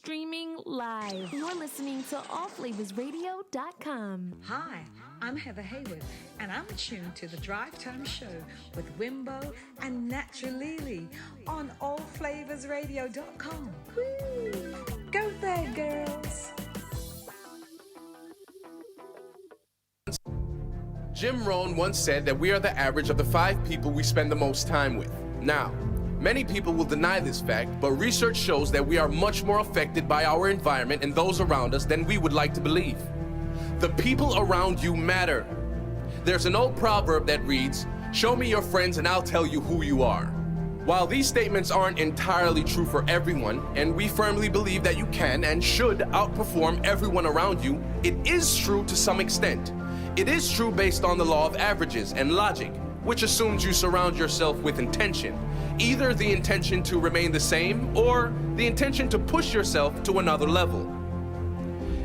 streaming live. You're listening to allflavasradio.com. Hi, I'm Heather Hayward, and I'm tuned to the Drive Time Show with Wimbo and Naturally on allflavasradio.com. Woo! Go there, girls. Jim Rohn once said that we are the average of the 5 people we spend the most time with. Now, many people will deny this fact, but research shows that we are much more affected by our environment and those around us than we would like to believe. The people around you matter. There's an old proverb that reads, "Show me your friends and I'll tell you who you are." While these statements aren't entirely true for everyone, and we firmly believe that you can and should outperform everyone around you, it is true to some extent. It is true based on the law of averages and logic, which assumes you surround yourself with intention, either the intention to remain the same or the intention to push yourself to another level.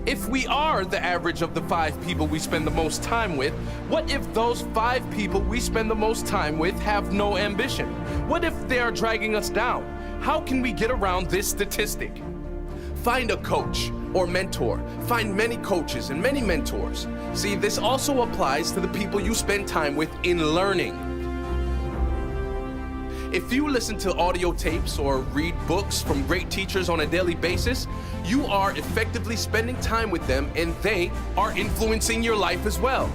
If we are the average of the 5 people we spend the most time with, what if those 5 people we spend the most time with have no ambition? What if they are dragging us down? How can we get around this statistic? Find a coach or mentor. Find many coaches and many mentors. See, this also applies to the people you spend time with in learning. If you listen to audio tapes or read books from great teachers on a daily basis, you are effectively spending time with them and they are influencing your life as well.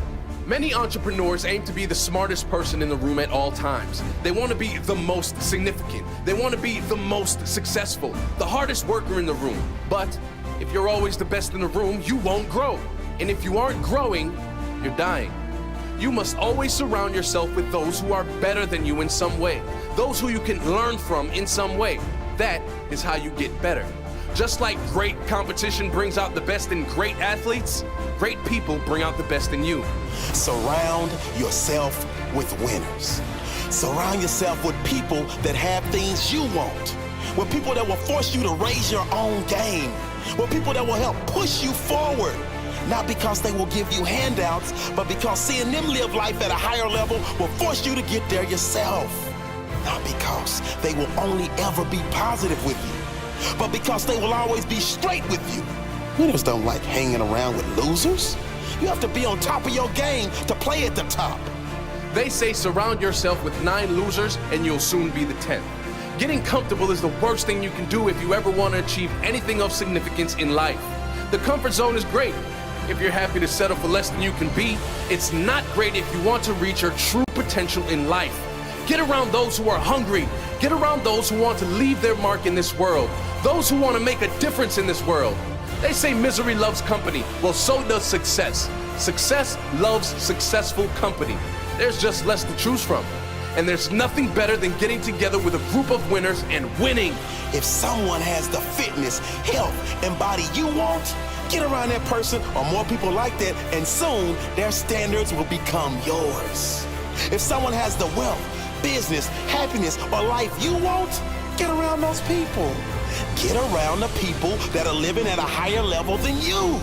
Many entrepreneurs aim to be the smartest person in the room at all times. They want to be the most significant. They want to be the most successful, the hardest worker in the room. But if you're always the best in the room, you won't grow. And if you aren't growing, you're dying. You must always surround yourself with those who are better than you in some way, those who you can learn from in some way. That is how you get better. Just like great competition brings out the best in great athletes, great people bring out the best in you. Surround yourself with winners. Surround yourself with people that have things you want. With people that will force you to raise your own game. With people that will help push you forward. Not because they will give you handouts, but because seeing them live life at a higher level will force you to get there yourself. Not because they will only ever be positive with you, but because they will always be straight with you. Winners don't like hanging around with losers. You have to be on top of your game to play at the top. They say surround yourself with 9 losers and you'll soon be the 10th. Getting comfortable is the worst thing you can do if you ever want to achieve anything of significance in life. The comfort zone is great if you're happy to settle for less than you can be. It's not great if you want to reach your true potential in life. Get around those who are hungry. Get around those who want to leave their mark in this world. Those who want to make a difference in this world. They say misery loves company. Well, so does success. Success loves successful company. There's just less to choose from. And there's nothing better than getting together with a group of winners and winning. If someone has the fitness, health, and body you want, get around that person or more people like that, and soon their standards will become yours. If someone has the wealth, business, happiness, or life you want, get around those people. Get around the people that are living at a higher level than you.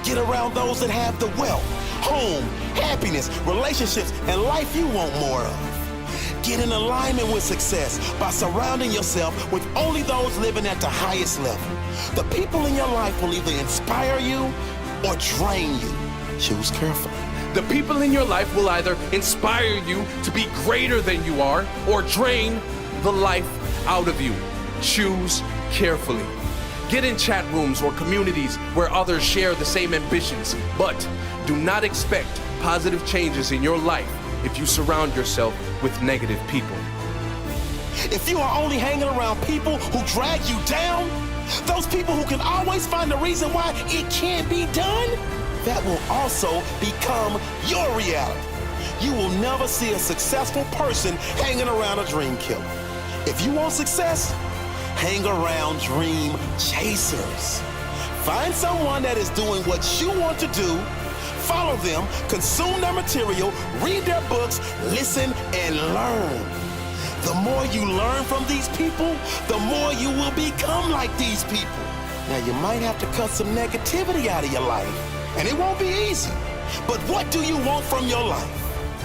Get around those that have the wealth, home, happiness, relationships, and life you want more of. Get in alignment with success by surrounding yourself with only those living at the highest level. The people in your life will either inspire you or drain you. Choose carefully. The people in your life will either inspire you to be greater than you are or drain the life out of you. Choose carefully. Get in chat rooms or communities where others share the same ambitions, but do not expect positive changes in your life if you surround yourself with negative people. If you are only hanging around people who drag you down, those people who can always find a reason why it can't be done, that will also become your reality. You will never see a successful person hanging around a dream killer. If you want success, hang around dream chasers. Find someone that is doing what you want to do, follow them, consume their material, read their books, listen, and learn. The more you learn from these people, the more you will become like these people. Now, you might have to cut some negativity out of your life, and it won't be easy. But what do you want from your life?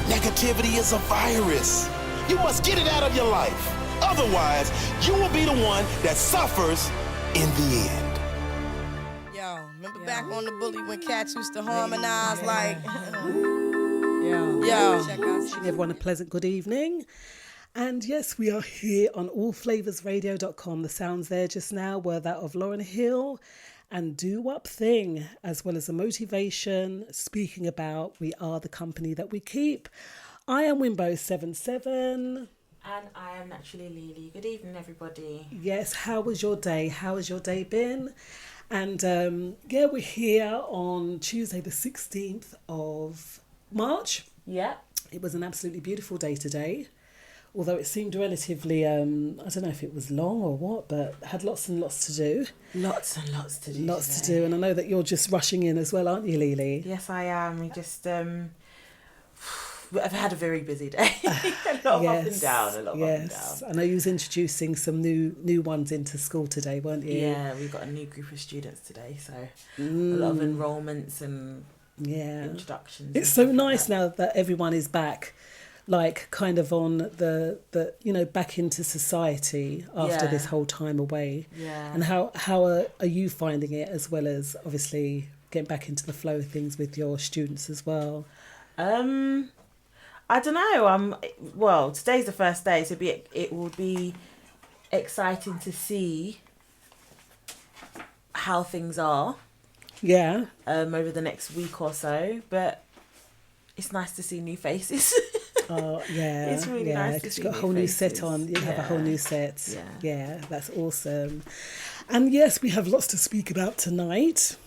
Negativity is a virus. You must get it out of your life. Otherwise, you will be the one that suffers in the end. Remember back on the bully when cats used to harmonize like. Wishing everyone a pleasant good evening. And yes, we are here on allflavorsradio.com. The sounds there just now were that of Lauryn Hill and Do Up Thing, as well as the motivation speaking about we are the company that we keep. I am Wimbo77. And I am Naturally Lily. Good evening, everybody. Yes, how was your day? How has your day been? And we're here on Tuesday the 16th of March. Yeah. It was an absolutely beautiful day today. Although it seemed relatively, I don't know if it was long or what, but had lots and lots to do. Lots and lots to do. Lots to do. And I know that you're just rushing in as well, aren't you, Lily? Yes, I am. We just... I've had a very busy day. A lot of up and down. Up and down. I know you was introducing some new ones into school today, weren't you? Yeah, we've got a new group of students today, so a lot of enrolments and introductions. It's so nice now that everyone is back, like kind of on the back into society after this whole time away. Yeah. And how are you finding it, as well as obviously getting back into the flow of things with your students as well? I don't know. Well, today's the first day, so it will be exciting to see how things are. Yeah. Over the next week or so, but it's nice to see new faces. Oh yeah, it's really nice to see. You've got a whole new set on. You have a whole new set. Yeah, that's awesome. And yes, we have lots to speak about tonight.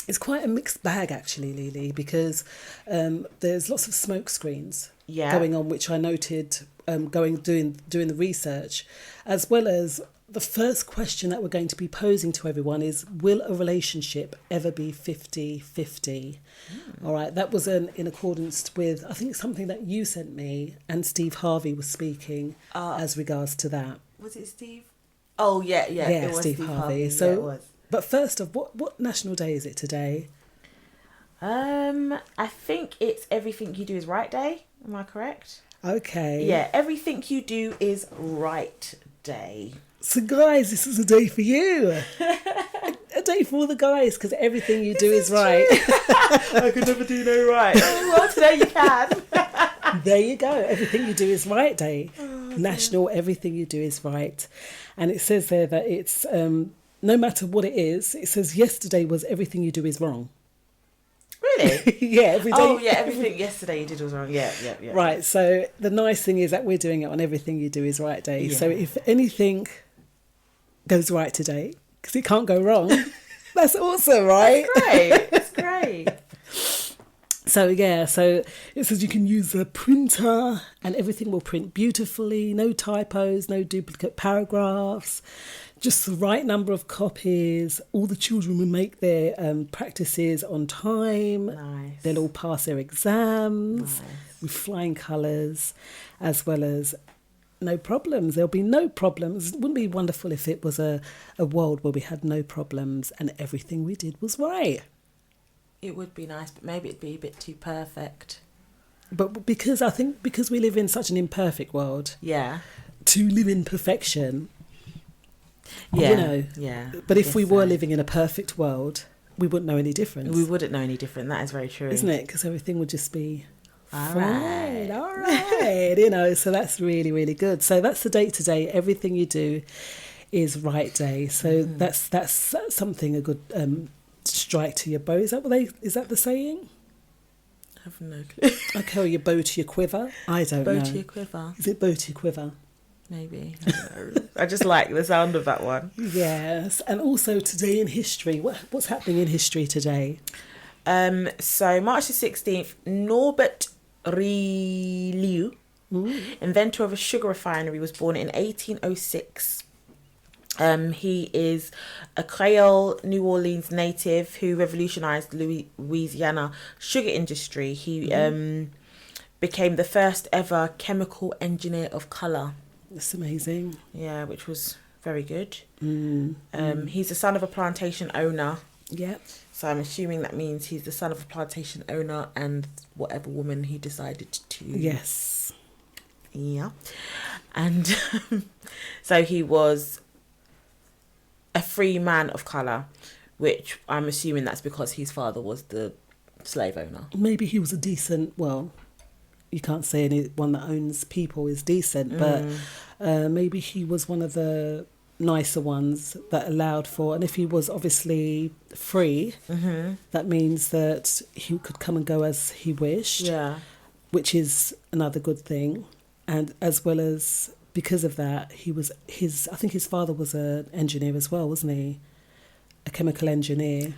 It's quite a mixed bag, actually, Lily, because there's lots of smoke screens going on, which I noted doing the research, as well as the first question that we're going to be posing to everyone is, will a relationship ever be 50-50? All right, that was in accordance with, I think, something that you sent me, and Steve Harvey was speaking as regards to that. Was it Steve? Oh, yeah. It was Steve Harvey. So, it was. But first off, what national day is it today? I think it's Everything You Do Is Right Day. Am I correct? Okay. Yeah, Everything You Do Is Right Day. So guys, this is a day for you. A day for all the guys, because everything you do is right. I could never do no right. Well, today you can. There you go. Everything You Do Is Right Day. National Everything You Do Is Right. And it says there that it's... no matter what it is, it says yesterday was everything you do is wrong. Really? Yeah, every day. Oh, yeah, everything yesterday you did was wrong. Yeah. Right, so the nice thing is that we're doing it on Everything You Do Is Right Day. Yeah. So if anything goes right today, because it can't go wrong, that's awesome, right? That's great. So it says you can use a printer and everything will print beautifully, no typos, no duplicate paragraphs, just the right number of copies. All the children will make their practices on time. Nice. They'll all pass their exams with flying colours, as well as no problems. There'll be no problems. Wouldn't it be wonderful if it was a world where we had no problems and everything we did was right? It would be nice, but maybe it'd be a bit too perfect. But because we live in such an imperfect world, to live in perfection, But if we were living in a perfect world, we wouldn't know any difference. We wouldn't know any different. That is very true, isn't it? Because everything would just be all right. So that's really, really good. So that's the date today. Everything you do is right day. So that's something, a good strike to your bow. Is that the saying? I have no clue. Okay, or your bow to your quiver. I don't know. Bow to your quiver. Is it bow to your quiver? Maybe. I don't know. I just like the sound of that one. Yes. And also today in history. What's happening in history today? So March the 16th, Norbert Rieliu, inventor of a sugar refinery, was born in 1806. He is a Creole New Orleans native who revolutionized Louisiana sugar industry. He became the first ever chemical engineer of color. That's amazing. Yeah, which was very good. He's the son of a plantation owner. Yeah. So I'm assuming that means he's the son of a plantation owner and whatever woman he decided to. Yes. Yeah. And so he was a free man of colour which I'm assuming that's because his father was the slave owner. Maybe he was a decent, well, you can't say anyone that owns people is decent, but maybe he was one of the nicer ones that allowed for, and if he was obviously free, that means that he could come and go as he wished, which is another good thing. And as well as, because of that, I think his father was an engineer as well, wasn't he? A chemical engineer.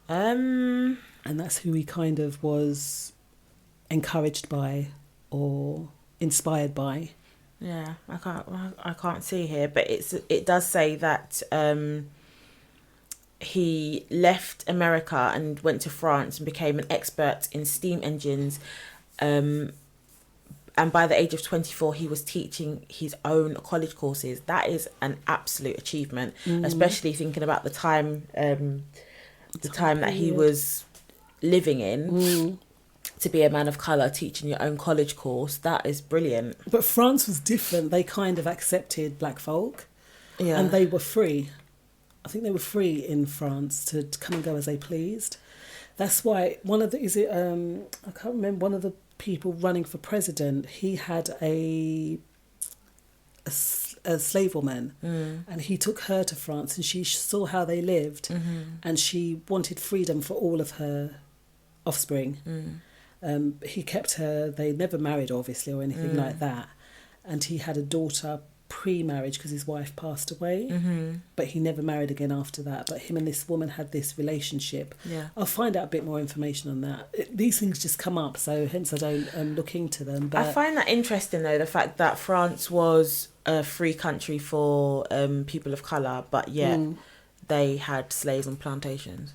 And that's who he kind of was encouraged by or inspired by. Yeah, I can't see here, but it does say that he left America and went to France and became an expert in steam engines. And by the age of 24, he was teaching his own college courses. That is an absolute achievement, especially thinking about the time that he was living in. To be a man of colour teaching your own college course, that is brilliant. But France was different. They kind of accepted black folk, and they were free. I think they were free in France to come and go as they pleased. That's why one of the I can't remember, one of the people running for president, he had a slave woman, and he took her to France, and she saw how they lived, and she wanted freedom for all of her offspring. He kept her, they never married obviously or anything like that, and he had a daughter pre-marriage because his wife passed away, but he never married again after that. But him and this woman had this relationship. I'll find out a bit more information on that. These things just come up, so hence I don't look into them. But I find that interesting though, the fact that France was a free country for people of colour, but yet they had slaves on plantations.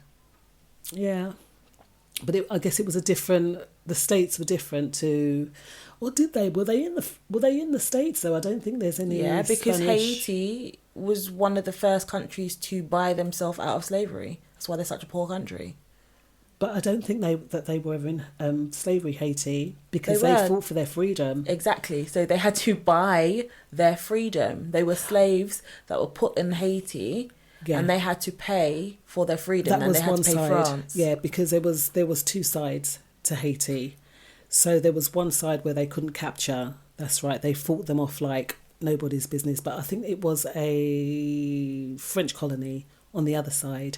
But I guess it was the states were different to, or did they? Were they in the states though? I don't think there's any. Yeah, because Haiti was one of the first countries to buy themselves out of slavery. That's why they're such a poor country. But I don't think they were ever in slavery, Haiti, because they fought for their freedom. Exactly. So they had to buy their freedom. They were slaves that were put in Haiti. Yeah. And they had to pay for their freedom. That was one side. France. Yeah, because there was two sides to Haiti. So there was one side where they couldn't capture. That's right. They fought them off like nobody's business. But I think it was a French colony on the other side.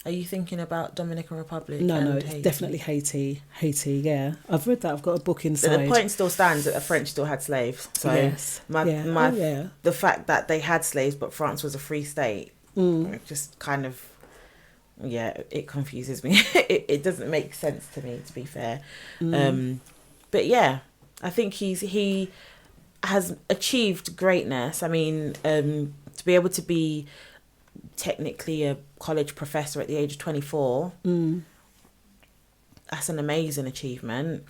Are you thinking about Dominican Republic? No, it's Haiti? Definitely Haiti. Haiti, yeah. I've read that. I've got a book inside. So the point still stands that the French still had slaves. So yes. The fact that they had slaves, but France was a free state, just kind of, it confuses me. it doesn't make sense to me, to be fair. But yeah, I think he has achieved greatness. I mean, to be able to be technically a college professor at the age of 24, that's an amazing achievement.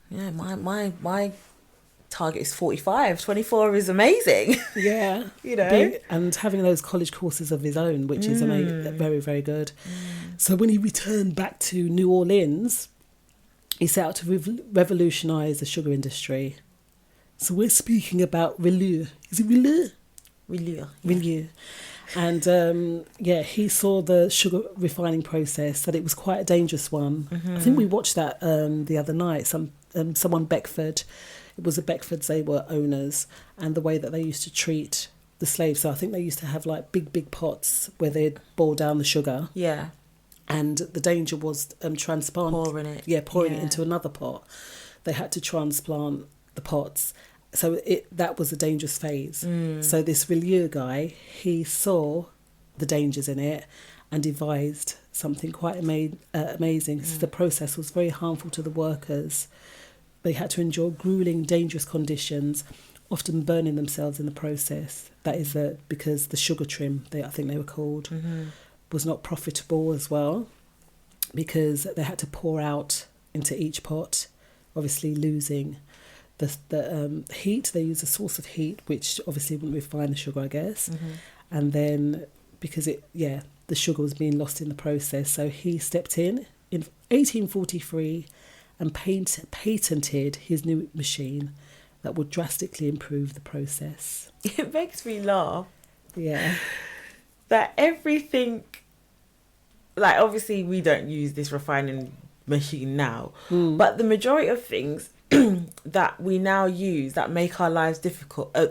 Yeah, my target is 45. 24 is amazing. Yeah. You know, and having those college courses of his own, which is very, very good. So when he returned back to New Orleans, he set out to revolutionise the sugar industry. So we're speaking about Rillieux. Is it Rillieux? Rillieux. And he saw the sugar refining process, that it was quite a dangerous one. I think we watched that the other night. Someone Beckford, it was the Beckfords, they were owners, and the way that they used to treat the slaves. So I think they used to have like big pots where they'd boil down the sugar. Yeah. And the danger was pouring it into another pot. They had to transplant the pots. So that was a dangerous phase. So this Rillieux guy, he saw the dangers in it and devised something quite amazing. So the process was very harmful to the workers. They had to endure grueling, dangerous conditions, often burning themselves in the process. That is because the sugar trim, I think they were called, was not profitable as well, because they had to pour out into each pot, obviously losing the heat. They used a source of heat, which obviously wouldn't refine the sugar, I guess. And then because the sugar was being lost in the process, so he stepped in 1843 and patented his new machine that would drastically improve the process. It makes me laugh. Yeah. that everything, like obviously we don't use this refining machine now, but the majority of things that we now use that make our lives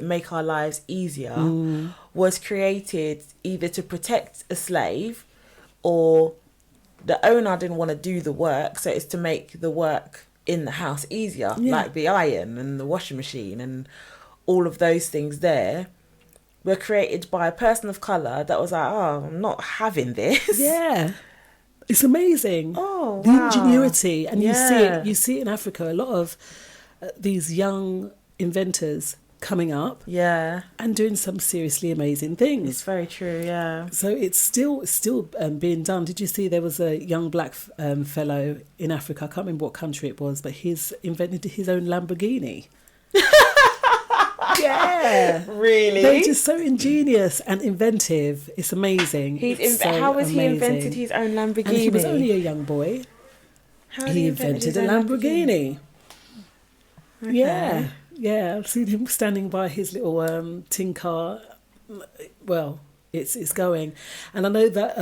make our lives easier, was created either to protect a slave, or the owner didn't want to do the work, so it's to make the work in the house easier, like the iron and the washing machine and all of those things there were created by a person of colour that was like, oh, I'm not having this. Yeah. It's amazing. Oh, the wow. ingenuity. And you see it in Africa, a lot of these young inventors coming up and doing some seriously amazing things. It's very true, yeah. So it's still being done. Did you see there was a young black fellow in Africa, I can't remember what country it was, but he's invented his own Lamborghini. Yeah, really. They're just so ingenious and inventive. It's amazing. How has he invented his own Lamborghini? And he was only a young boy. How he invented a Lamborghini. Okay. Yeah. I've seen him standing by his little tin car. Well, it's going, and I know that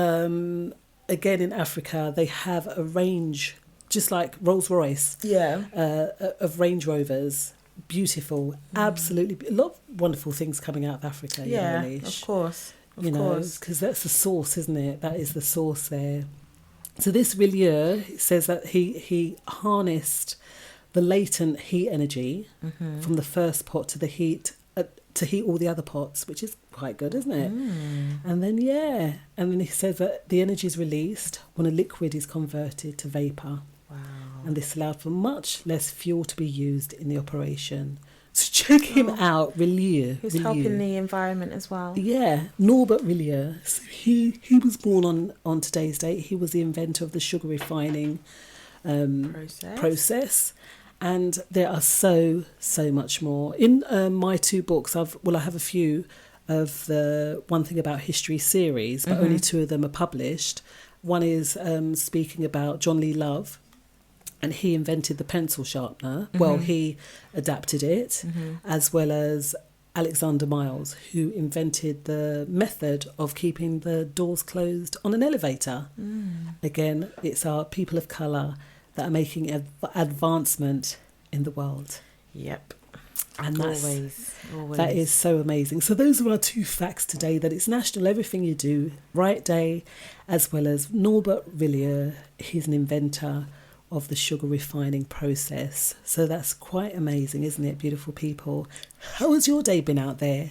again in Africa they have a range, just like Rolls Royce. Of Range Rovers. Beautiful, absolutely, a lot of wonderful things coming out of Africa. Of course, because that's the source, isn't it? That is the source there. So this Villiers says that he harnessed the latent heat energy from the first pot to heat all the other pots, which is quite good, isn't it? And then he says that the energy is released when a liquid is converted to vapor. Wow. And this allowed for much less fuel to be used in the operation. So check him out, Villiers. Who's helping the environment as well. Yeah, Norbert Villiers. So he was born on today's date. He was the inventor of the sugar refining process. And there are so much more. In my two books, I have a few of the One Thing About History series, but only two of them are published. One is speaking about John Lee Love, and he invented the pencil sharpener. Well, he adapted it, as well as Alexander Miles, who invented the method of keeping the doors closed on an elevator. Again, it's our people of colour that are making advancement in the world. Yep. And always. That is so amazing. So those are our two facts today, that it's National Everything You Do Right Day, as well as Norbert Villiers. He's an inventor of the sugar refining process. So that's quite amazing, isn't it, beautiful people? How has your day been out there?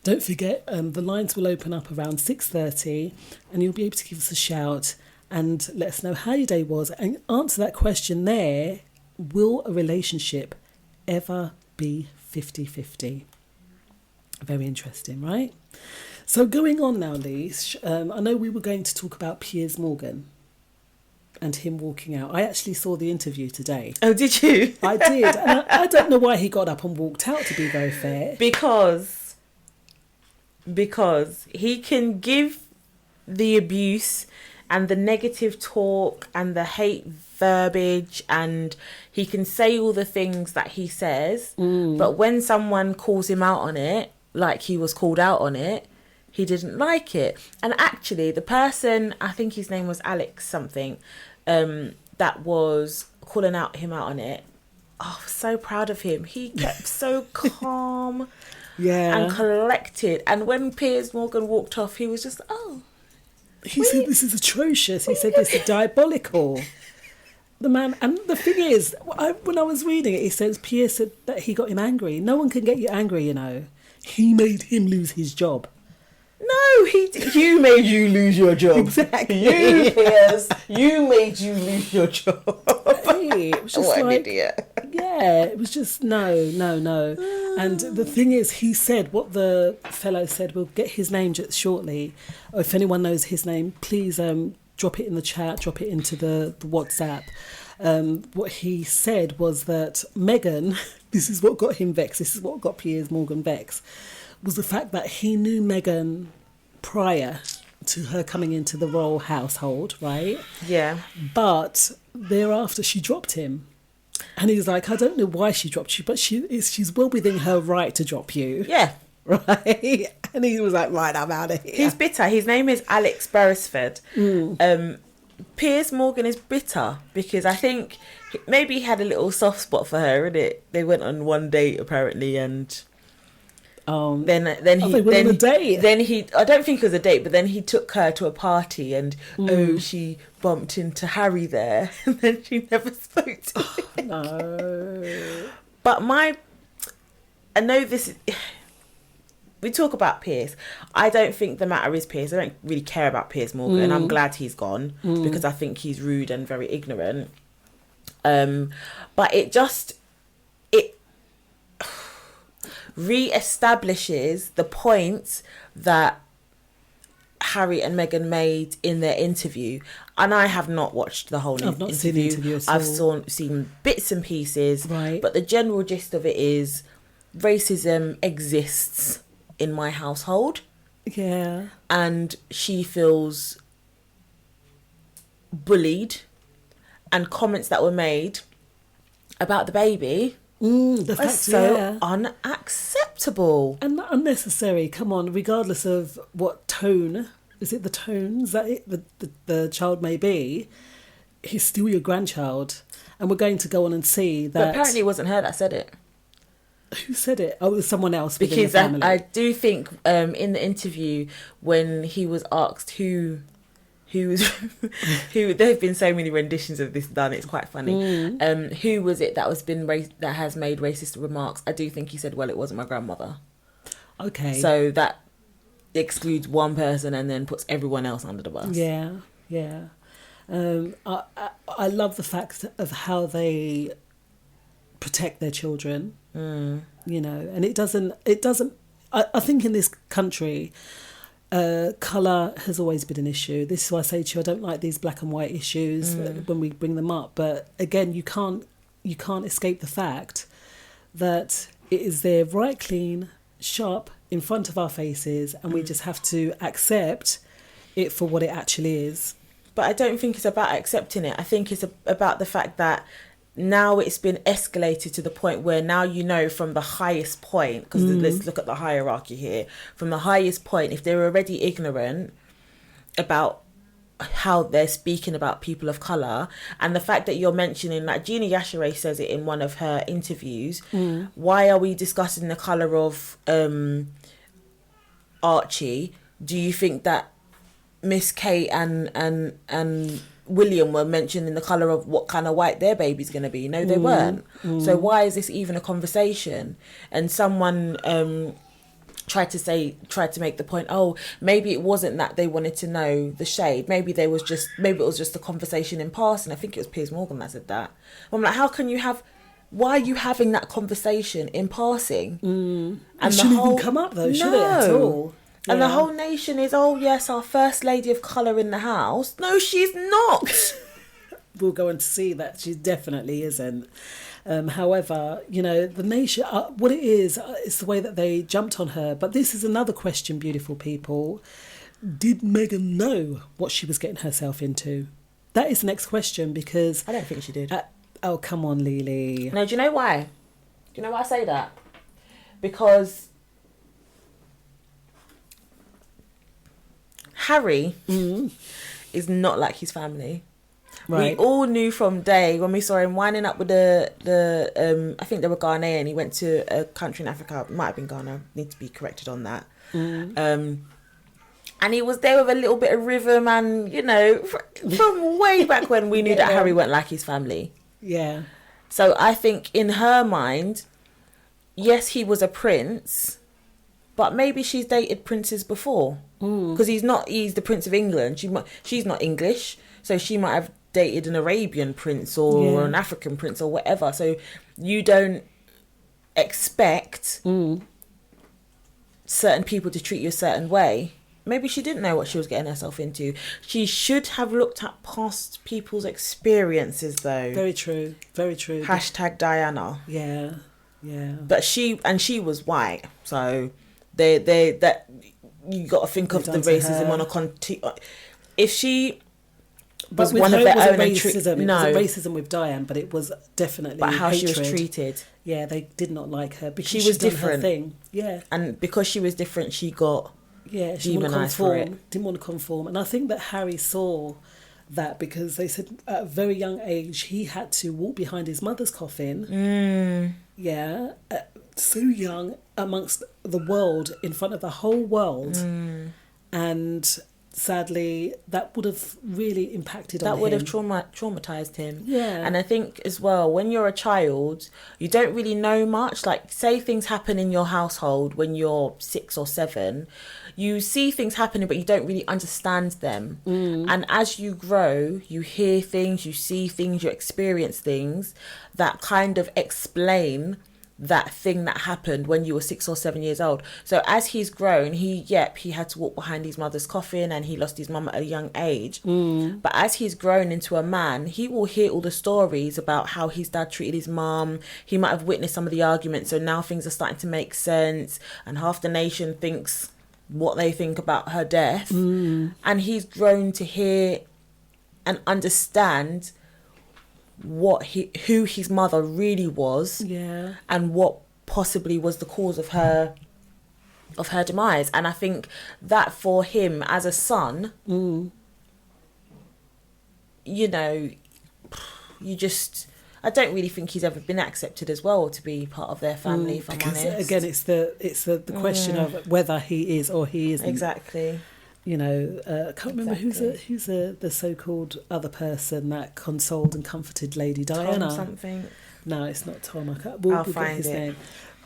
Don't forget, the lines will open up around 6:30 and you'll be able to give us a shout and let us know how your day was and answer that question there. Will a relationship ever be 50-50? Very interesting, right? So going on now, Leesh, I know we were going to talk about Piers Morgan and him walking out. I actually saw the interview today. Oh, did you? I did. And I don't know why he got up and walked out, to be very fair. Because he can give the abuse and the negative talk and the hate verbiage, and he can say all the things that he says, but when someone calls him out on it, like he was called out on it, he didn't like it. And actually the person, I think his name was Alex something, that was calling him out on it, I was so proud of him. He kept so calm and collected, and when Piers Morgan walked off, he was just, he said this is atrocious. He said this is diabolical. The man, and the thing is, when I was reading it, he says Piers said that he got him angry. No one can get you angry, you know. He made him lose his job. No, you made you lose your job. Exactly. You, Piers, you made you lose your job. Hey, it was just what like, an idiot. Yeah, it was just no. And the thing is, he said what the fellow said. We'll get his name just shortly. If anyone knows his name, please drop it in the chat, drop it into the WhatsApp. What he said was that Meghan, this is what got him vexed, this is what got Piers Morgan vexed, was the fact that he knew Meghan prior to her coming into the royal household, right? Yeah. But thereafter she dropped him. And he's like, I don't know why she dropped you, but she's well within her right to drop you. Yeah. Right? And he was like, right, I'm out of here. He's bitter. His name is Alex Beresford. Piers Morgan is bitter because I think maybe he had a little soft spot for her, innit? They went on one date apparently, and then he they went on a date. Then he, I don't think it was a date, but then he took her to a party, and she bumped into Harry there, and then she never spoke to him. No. But I know this. We talk about Piers. I don't think the matter is Piers. I don't really care about Piers Morgan. I'm glad he's gone because I think he's rude and very ignorant. But it re-establishes the point that Harry and Meghan made in their interview. And I have not watched the whole I've not seen the interview at all. I've seen bits and pieces. Right. But the general gist of it is racism exists in my household. Yeah. And she feels bullied, and comments that were made about the baby are so unacceptable. And not unnecessary. Come on, regardless of what tone, is it the tones that the child may be, he's still your grandchild. And we're going to go on and see that... But apparently it wasn't her that said it. Who said it? Oh, it was someone else. Because I do think in the interview when he was asked who there have been so many renditions of this done, it's quite funny. Who was it that has made racist remarks? I do think he said, well, it wasn't my grandmother. Okay. So that excludes one person and then puts everyone else under the bus. Yeah. I love the fact of how they protect their children. You know, and it doesn't I think in this country colour has always been an issue. This is why I say to you, I don't like these black and white issues when we bring them up, but again, you can't escape the fact that it is there right clean, sharp in front of our faces, and we just have to accept it for what it actually is. But I don't think it's about accepting it. I think it's about the fact that now it's been escalated to the point where now you know from the highest point, because let's look at the hierarchy here, from the highest point, if they're already ignorant about how they're speaking about people of colour, and the fact that you're mentioning, like Gina Yashere says it in one of her interviews, why are we discussing the colour of Archie? Do you think that Miss Kate and William were mentioning the colour of what kind of white their baby's going to be? No, they weren't. So why is this even a conversation? And someone tried to make the point, oh, maybe it wasn't that they wanted to know the shade. Maybe it was just a conversation in passing. I think it was Piers Morgan that said that. I'm like, why are you having that conversation in passing? And it shouldn't even come up though, should it at all? Yeah. And the whole nation is, oh yes, our first lady of colour in the house. No, she's not. We'll go on to see that she definitely isn't. However, you know, the nation, what it is the way that they jumped on her. But this is another question, beautiful people. Did Meghan know what she was getting herself into? That is the next question, because... I don't think she did. Oh, come on, Lily. No, do you know why? Do you know why I say that? Because... Harry is not like his family. Right. We all knew from day when we saw him winding up with the I think they were Ghanaian. He went to a country in Africa. It might have been Ghana. Need to be corrected on that. And he was there with a little bit of rhythm, and you know, from way back when we knew that Harry weren't like his family. Yeah. So I think in her mind, yes, he was a prince, but maybe she's dated princes before. Because he's the Prince of England. She's not English, so she might have dated an Arabian prince or an African prince or whatever. So you don't expect certain people to treat you a certain way. Maybe she didn't know what she was getting herself into. She should have looked at past people's experiences, though. Very true. Very true. # Diana. Yeah. But she was white, so you got to think of the racism on a if she was with one her, of their it wasn't own. racism. It wasn't racism with Diane, but it was definitely but how hatred. she was treated. Yeah, they did not like her because She was done different. her thing. Yeah, And because she was different, she got she didn't want to demonised for conform. it. Didn't want to conform, and I think that Harry saw that because they said at a very young age he had to walk behind his mother's coffin. Yeah, so young amongst the world, in front of the whole world, and sadly that would have really impacted on him. That would have traumatized him. Yeah. And I think as well, when you're a child, you don't really know much. Like, say things happen in your household when you're 6 or 7, you see things happening, but you don't really understand them. And as you grow, you hear things, you see things, you experience things that kind of explain that thing that happened when you were 6 or 7 years old. So as he's grown, he had to walk behind his mother's coffin, and he lost his mum at a young age. But as he's grown into a man, he will hear all the stories about how his dad treated his mum. He might have witnessed some of the arguments, so now things are starting to make sense, and half the nation thinks what they think about her death. And he's grown to hear and understand who his mother really was, and what possibly was the cause of her demise. And I think that for him as a son, you know, I don't really think he's ever been accepted as well to be part of their family. If I'm honest, again, it's the question of whether he is or he isn't. Exactly. You know, I can't remember who's the so-called other person that consoled and comforted Lady Diana. Tom something. No, it's not Tom. We'll find his it.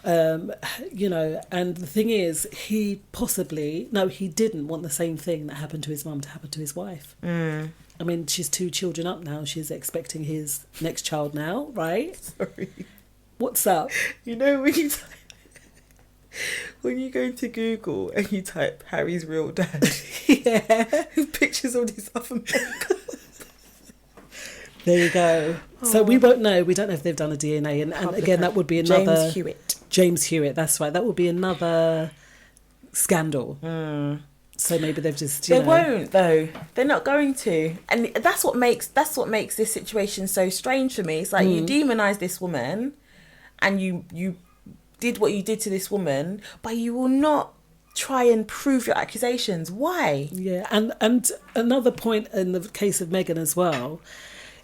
name. You know, and the thing is, he didn't want the same thing that happened to his mum to happen to his wife. I mean, she's 2 children up now. She's expecting his next child now, right? Sorry. What's up? You know when you go into Google and you type Harry's real dad, pictures of this other man. There you go. So we won't know. We don't know if they've done a DNA, and again, that would be another James Hewitt. That's right. That would be another scandal. So maybe they've just they won't though. They're not going to, and that's what makes this situation so strange for me. It's like you demonize this woman, and you did what you did to this woman, but you will not try and prove your accusations. Why? Yeah, and another point in the case of Meghan as well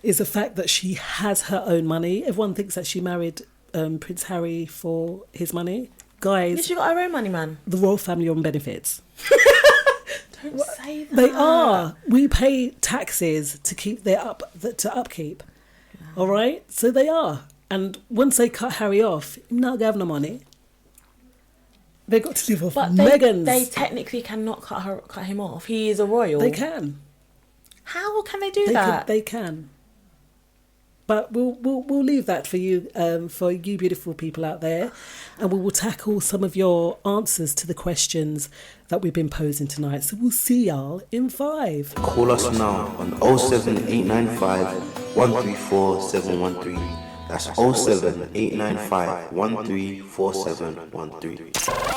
is the fact that she has her own money. Everyone thinks that she married Prince Harry for his money. Guys, Yeah, she got her own money, man. The royal family on benefits. Don't say that. They are. We pay taxes to keep to upkeep. All right, so they are. And once they cut Harry off, he's not gonna have no money. They got to live off Meghan's. They technically cannot cut him off. He is a royal. They can. How can they do that? They can. But we'll leave that for you beautiful people out there, and we will tackle some of your answers to the questions that we've been posing tonight. So we'll see y'all in 5. Call us now on 07895 134 713. That's 07895 134713.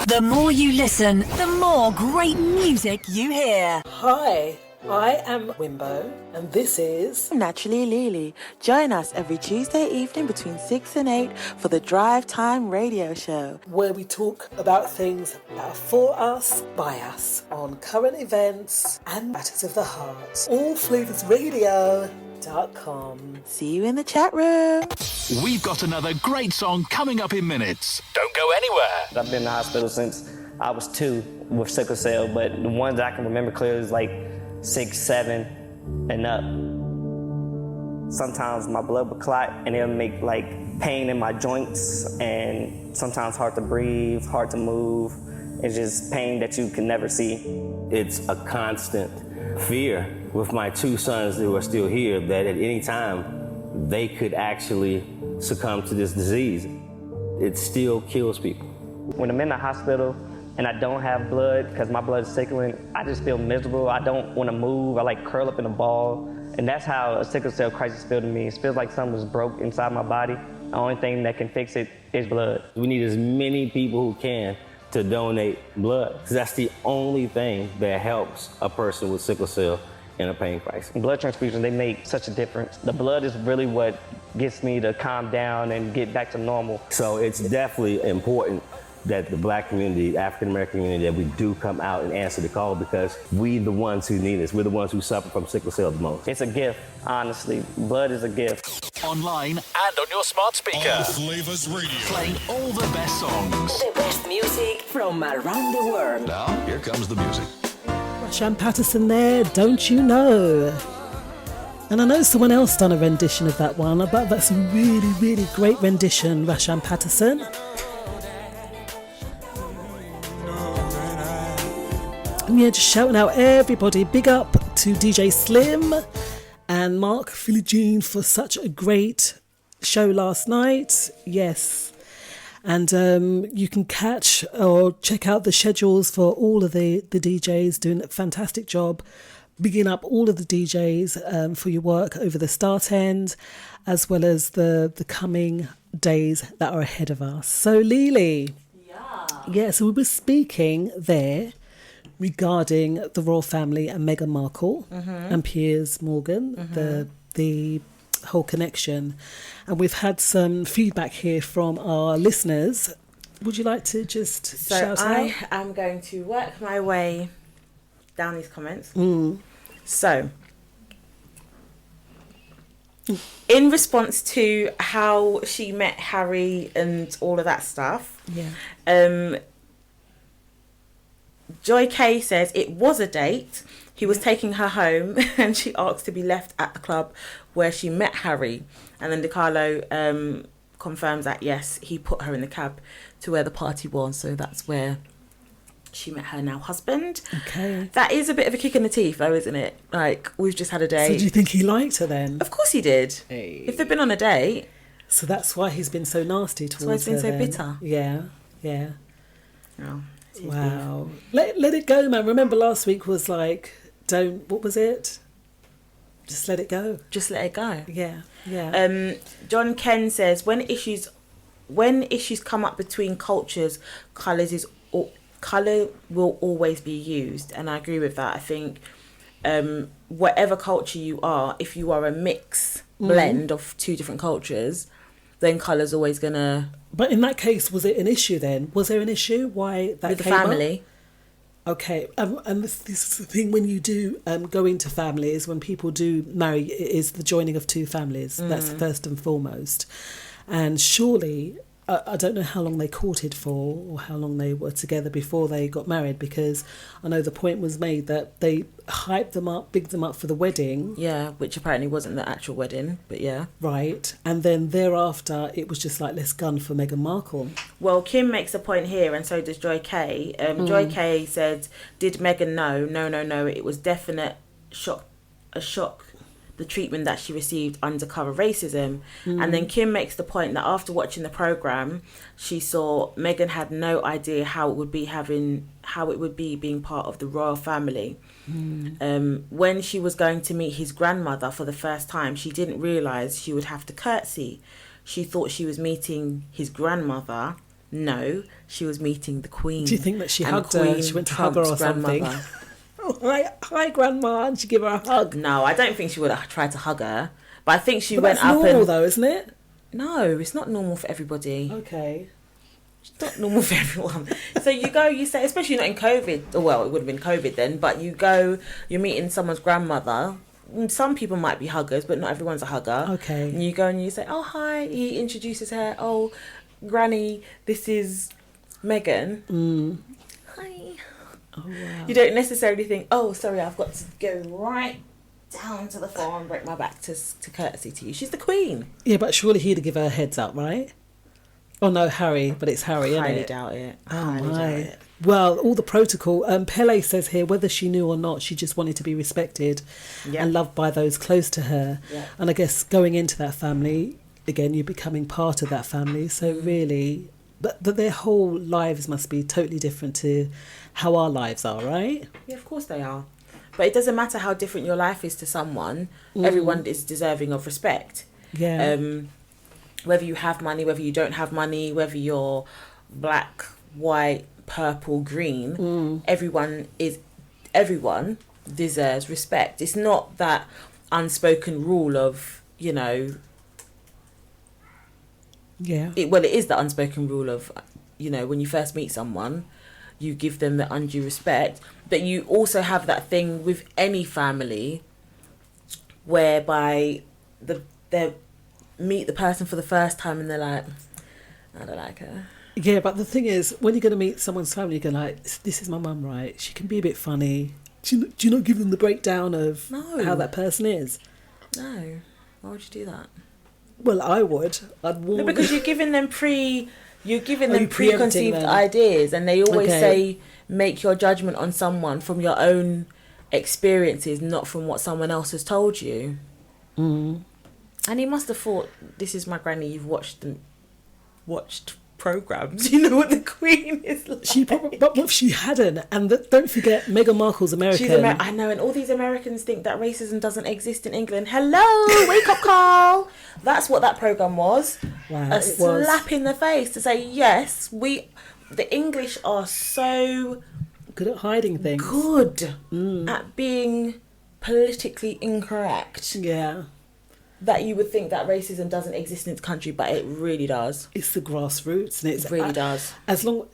The more you listen, the more great music you hear. Hi, I am Wimbo, and this is Naturally Lily. Join us every Tuesday evening between 6 and 8 for the Drive Time Radio Show, where we talk about things that are for us, by us, on current events and matters of the heart. All FLAVASRadio.com. See you in the chat room. We've got another great song coming up in minutes. Don't go anywhere. I've been in the hospital since I was 2 with sickle cell, but the ones that I can remember clearly is like 6, 7, and up. Sometimes my blood would clot and it'll make like pain in my joints, and sometimes hard to breathe, hard to move. It's just pain that you can never see. It's a constant fear with my 2 sons who are still here that at any time they could actually succumb to this disease. It still kills people. When I'm in the hospital and I don't have blood because my blood is sickling, I just feel miserable. I don't want to move. I like curl up in a ball. And that's how a sickle cell crisis feels to me. It feels like something was broke inside my body. The only thing that can fix it is blood. We need as many people who can to donate blood, because that's the only thing that helps a person with sickle cell in a pain crisis. Blood transfusions, they make such a difference. The blood is really what gets me to calm down and get back to normal. So it's definitely important that the Black community, African American community, that we do come out and answer the call, because we the ones who need this. We're the ones who suffer from sickle cell the most. It's a gift, honestly. Blood is a gift. Online and on your smart speaker. All Flavas Radio. Playing all the best songs. The best music from around the world. Now, here comes the music. Rashan Patterson there, Don't You Know? And I know someone else done a rendition of that one, but that's a really, really great rendition, Rashan Patterson. And yeah, just shouting out everybody. Big up to DJ Slim and Mark Philogene for such a great show last night. Yes. And you can catch or check out the schedules for all of the DJs doing a fantastic job. Bigging up all of the DJs for your work over the start end, as well as the coming days that are ahead of us. So Lily. Yeah, so we were speaking there regarding the royal family and Meghan Markle and Piers Morgan, the whole connection. And we've had some feedback here from our listeners. Would you like to just shout out? I am going to work my way down these comments. So, in response to how she met Harry and all of that stuff, Joy K says it was a date. He was taking her home and she asked to be left at the club where she met Harry. And then DiCarlo confirms that, yes, he put her in the cab to where the party was. So that's where she met her now husband. Okay. That is a bit of a kick in the teeth, though, isn't it? Like, we've just had a date. So do you think he liked her then? Of course he did. Hey. If they've been on a date. So that's why he's been so nasty towards her. That's why he's been so then. bitter. Yeah, yeah. Oh, wow. Let it go, man. Remember last week was like, what was it? Just let it go. Just let it go. Yeah, yeah. John Ken says, when issues come up between cultures, colour will always be used. And I agree with that. I think whatever culture you are, if you are a mix blend of two different cultures, then colour's always gonna... But in that case, was it an issue then? Was there an issue? Why that with the came up? family? Okay, and this is the thing when you do go into families, when people do marry, it is the joining of two families. That's first and foremost. And surely, I don't know how long they courted for or how long they were together before they got married, because I know the point was made that they hyped them up, bigged them up for the wedding. Yeah, which apparently wasn't the actual wedding, but yeah. Right, and then thereafter it was just like, let's gun for Meghan Markle. Well, Kim makes a point here, and so does Joy K. Joy K said, did Meghan know? No, it was a shock, the treatment that she received, undercover racism. And then Kim makes the point that after watching the programme, she saw Meghan had no idea how it would be being part of the royal family. When she was going to meet his grandmother for the first time, she didn't realise she would have to curtsy. She thought she was meeting his grandmother. No, she was meeting the Queen. Do you think that she hugged her? She went to hug her or something? Hi, Grandma, and she gave her a hug. No, I don't think she would have tried to hug her. But I think she but went that's up normal, though, isn't it? No, it's not normal for everybody. Okay. It's not normal for everyone. So you say, especially not in COVID. Well, it would have been COVID then, but you're meeting someone's grandmother. Some people might be huggers, but not everyone's a hugger. Okay. And you go and you say, oh, hi. He introduces her. Oh, Granny, this is Meghan. Hi. Oh, wow. You don't necessarily think, oh, sorry, I've got to go right down to the floor and break my back to courtesy to you. She's the Queen. Yeah, but surely he'd give her a heads up, right? Oh, no, Harry, but it's Harry, isn't it? Highly doubt it. Oh, my. Well, all the protocol. Pele says here, whether she knew or not, she just wanted to be respected and loved by those close to her. Yeah. And I guess going into that family, again, you're becoming part of that family. So really, but their whole lives must be totally different to how our lives are, right? Yeah, of course they are. But it doesn't matter how different your life is to someone. Everyone is deserving of respect. Yeah. Whether you have money, whether you don't have money, whether you're black, white, purple, green, everyone deserves respect. It's not that unspoken rule of, you know... Yeah. It is the unspoken rule of, you know, when you first meet someone, you give them the undue respect. But you also have that thing with any family whereby they meet the person for the first time and they're like, I don't like her. Yeah, but the thing is, when you're going to meet someone's family, you're going to like, this is my mum, right? She can be a bit funny. Do you not give them the breakdown of how that person is? No. Why would you do that? Well, I would. I'd warn. No, because you're giving them preconceived ideas, and they always say make your judgment on someone from your own experiences, not from what someone else has told you. Mm. And he must have thought, this is my granny, you've watched programs, you know what the Queen is like. But what if she hadn't? And don't forget, Meghan Markle's American. I know, and all these Americans think that racism doesn't exist in England. Hello, wake up call. That's what that program was. Wow, a slap in the face to say, yes, the English are so good at hiding things. Good at being politically incorrect. Yeah. That you would think that racism doesn't exist in this country, but it really does. It's the grassroots, and it really does.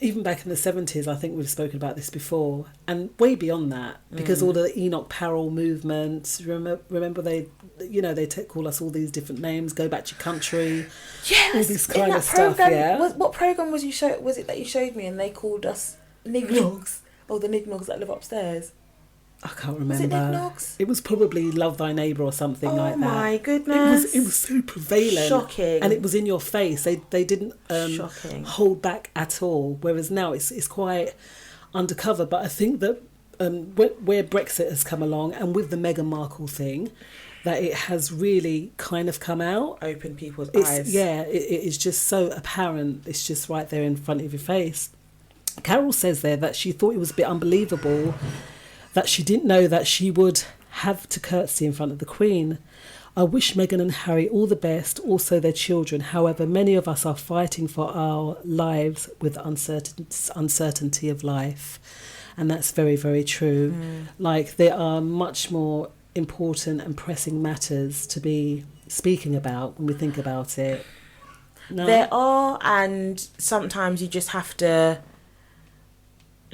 Even back in the 70s, I think we've spoken about this before, and way beyond that, because all the Enoch Powell movements. Remember they call us all these different names. Go back to your country. Yes, all this kind of stuff. Yeah. What program was it that you showed me, and they called us nignogs? Oh, the nignogs that live upstairs. I can't remember. Was it Nignogs? It was probably Love Thy Neighbour or something like that. Oh my goodness. It was so prevalent. Shocking. And it was in your face. They didn't hold back at all. Whereas now it's quite undercover. But I think that where Brexit has come along, and with the Meghan Markle thing, that it has really kind of come out. Opened people's eyes. Yeah, it is just so apparent. It's just right there in front of your face. Carol says there that she thought it was a bit unbelievable that she didn't know that she would have to curtsy in front of the Queen. I wish Meghan and Harry all the best, also their children. However, many of us are fighting for our lives with uncertainty of life. And that's very, very true. Like, there are much more important and pressing matters to be speaking about when we think about it. No? There are, and sometimes you just have to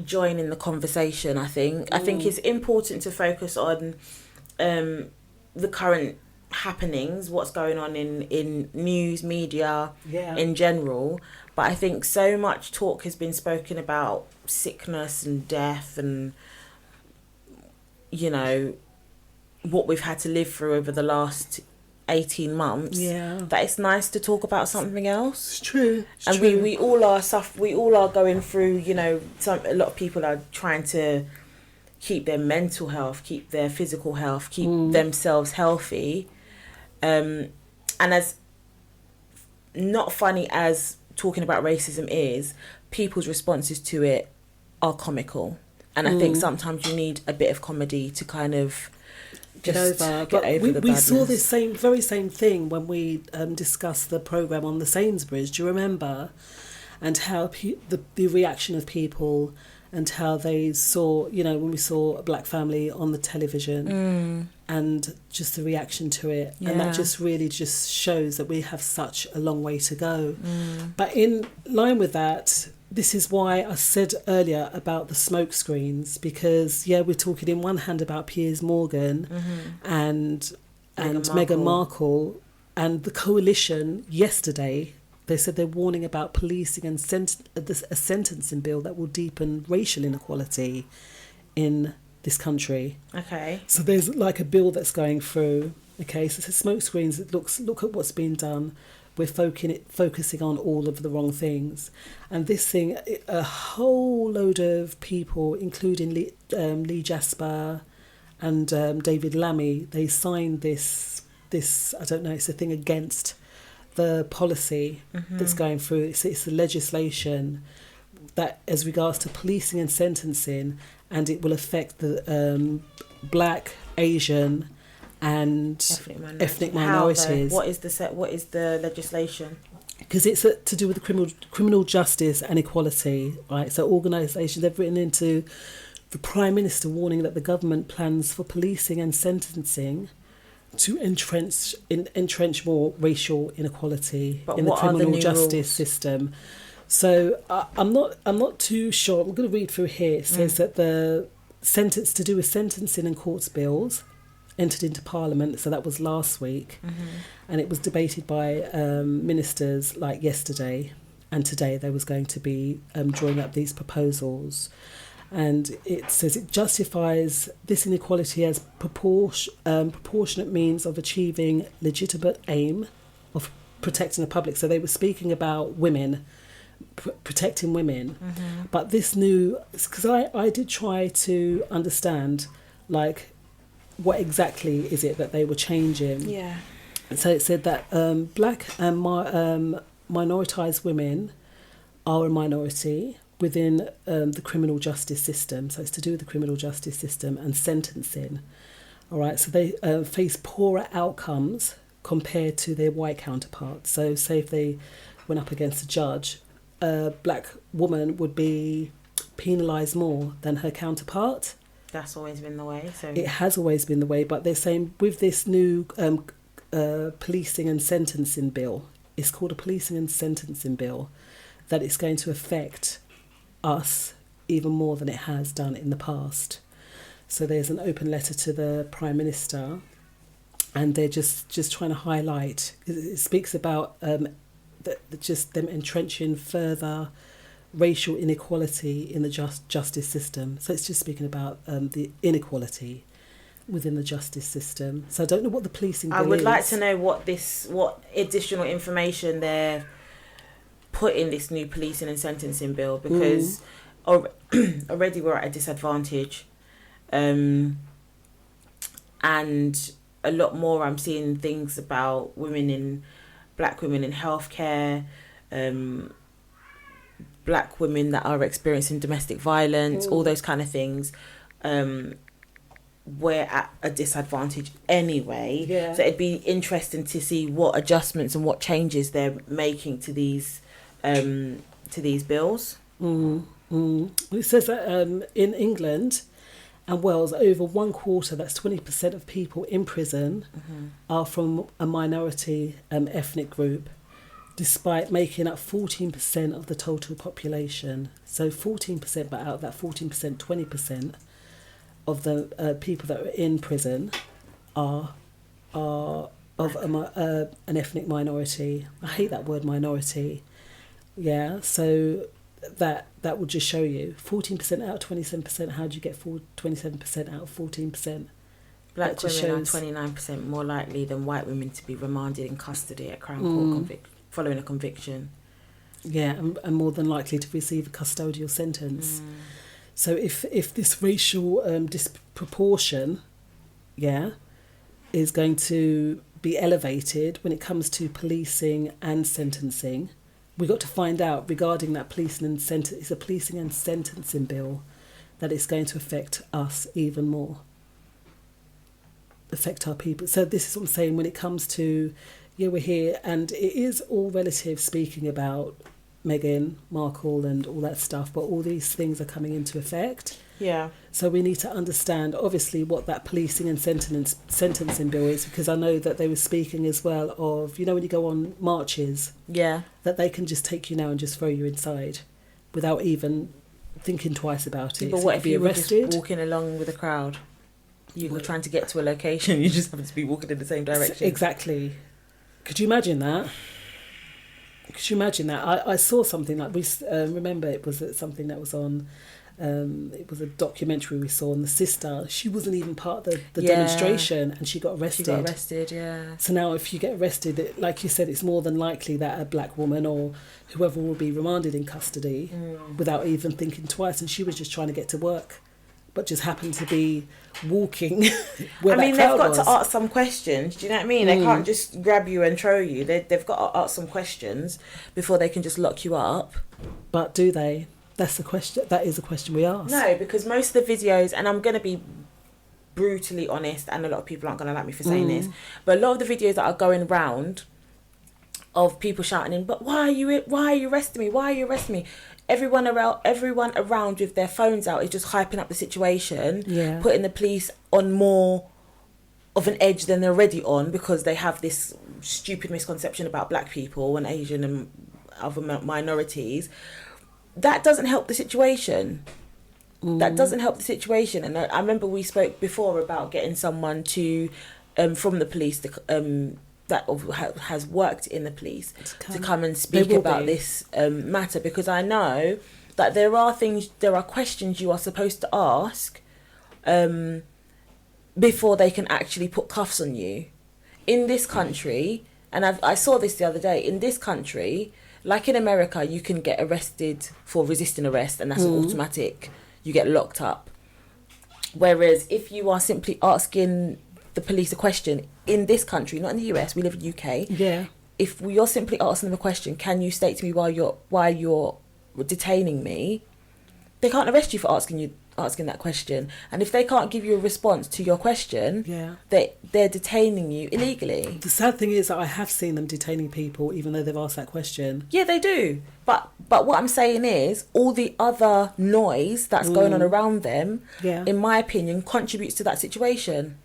join in the conversation. I think it's important to focus on the current happenings, what's going on in news, media, in general. But I think so much talk has been spoken about sickness and death, and you know what we've had to live through over the last 18 months, that it's nice to talk about something else. It's true. We all are going through, you know, a lot of people are trying to keep their mental health, keep their physical health, keep themselves healthy. And as not funny as talking about racism is, people's responses to it are comical. And I think sometimes you need a bit of comedy to kind of get over the badness. We saw this very same thing when we discussed the programme on the Sainsbury's. Do you remember? And how the reaction of people, and how they saw, you know, when we saw a black family on the television, and just the reaction to it. And that just really just shows that we have such a long way to go. But in line with that, this is why I said earlier about the smoke screens, because we're talking in one hand about Piers Morgan and Meghan Markle, and the coalition yesterday. They said they're warning about policing and a sentencing bill that will deepen racial inequality in this country. Okay. So there's like a bill that's going through. Okay, so smoke screens. Look at what's being done. We're focusing on all of the wrong things. And this thing, a whole load of people, including Lee Jasper and David Lammy, they signed this, I don't know, it's a thing against the policy that's going through. It's the legislation that, as regards to policing and sentencing, and it will affect the Black, Asian and ethnic minorities. What is the legislation? because it's to do with the criminal justice and equality, right? So organisations, they've written into the Prime Minister warning that the government plans for policing and sentencing to entrench more racial inequality in the criminal justice system. So I'm not too sure. I'm going to read through here. It says that the sentence to do with sentencing and courts bills entered into Parliament, so that was last week, and it was debated by ministers like yesterday, and today there was going to be drawing up these proposals. And it says it justifies this inequality as proportionate means of achieving legitimate aim of protecting the public. So they were speaking about women, protecting women. But this new, because I did try to understand, like, what exactly is it that they were changing. Yeah. So it said that black and minoritized women are a minority within the criminal justice system. So it's to do with the criminal justice system and sentencing. All right, so they face poorer outcomes compared to their white counterparts. So say if they went up against a judge, a black woman would be penalised more than her counterpart. That's always been the way. So it has always been the way, but they're saying with this new policing and sentencing bill, it's called a policing and sentencing bill, that it's going to affect us even more than it has done in the past. So there's an open letter to the Prime Minister, and they're just trying to highlight, it speaks about just them entrenching further racial inequality in the justice system. So it's just speaking about the inequality within the justice system. So I don't know what the policing bill is. I would like to know what additional information they're put in this new policing and sentencing bill, because already we're at a disadvantage, and a lot more I'm seeing things about black women in healthcare, black women that are experiencing domestic violence, all those kind of things. We're at a disadvantage anyway. Yeah. So it'd be interesting to see what adjustments and what changes they're making to these bills. It says that in England and Wales, over 1/4, that's 20% of people in prison, are from a minority ethnic group, despite making up 14% of the total population. So 14%, but out of that 14%, 20% of the people that are in prison are of an ethnic minority. I hate that word, minority. Yeah, so that would just show you 14% out of 27%. How do you get 27% out of 14%? Black women are 29% more likely than white women to be remanded in custody at Crown Court following a conviction. Yeah, and more than likely to receive a custodial sentence. So if this racial disproportion, is going to be elevated when it comes to policing and sentencing, we got to find out regarding that policing and it's a policing and sentencing bill, that it's going to affect us even more, affect our people. So this is what I'm saying when it comes to, we're here, and it is all relative, speaking about Meghan Markle and all that stuff, but all these things are coming into effect. Yeah. So we need to understand, obviously, what that policing and sentencing bill is, because I know that they were speaking as well of, when you go on marches, that they can just take you now and just throw you inside without even thinking twice about it. But so what if you were just arrested? walking along with a crowd? You were trying to get to a location, you just happen to be walking in the same direction. Exactly. Could you imagine that? I saw something like, we remember it was something that was on, it was a documentary we saw, and the sister, she wasn't even part of the demonstration, and she got arrested. Yeah. So now if you get arrested, like you said, it's more than likely that a black woman or whoever will be remanded in custody without even thinking twice, and she was just trying to get to work, but just happened to be walking where that crowd was. They've got to ask some questions. Do you know what I mean? They can't just grab you and throw you. They've got to ask some questions before they can just lock you up. But do they? That's the question. That is a question we ask. No, because most of the videos, and I'm going to be brutally honest, and a lot of people aren't going to like me for saying this, but a lot of the videos that are going round of people shouting in, but why are you arresting me? Why are you arresting me? Everyone around with their phones out is just hyping up the situation, putting the police on more of an edge than they're already on, because they have this stupid misconception about black people and Asian and other minorities. That doesn't help the situation. That doesn't help the situation. And I remember we spoke before about getting someone to from the police that has worked in the police to come and speak about this matter, because I know that there are questions you are supposed to ask before they can actually put cuffs on you. In this country, and I saw this the other day, in this country, like in America, you can get arrested for resisting arrest, and that's an automatic, you get locked up. Whereas if you are simply asking the police a question in this country, not in the US, we live in UK. Yeah. If you're simply asking them a question, can you state to me why you're detaining me? They can't arrest you for asking that question. And if they can't give you a response to your question, they're detaining you illegally. The sad thing is that I have seen them detaining people even though they've asked that question. Yeah, they do. But what I'm saying is, all the other noise that's going on around them, in my opinion, contributes to that situation.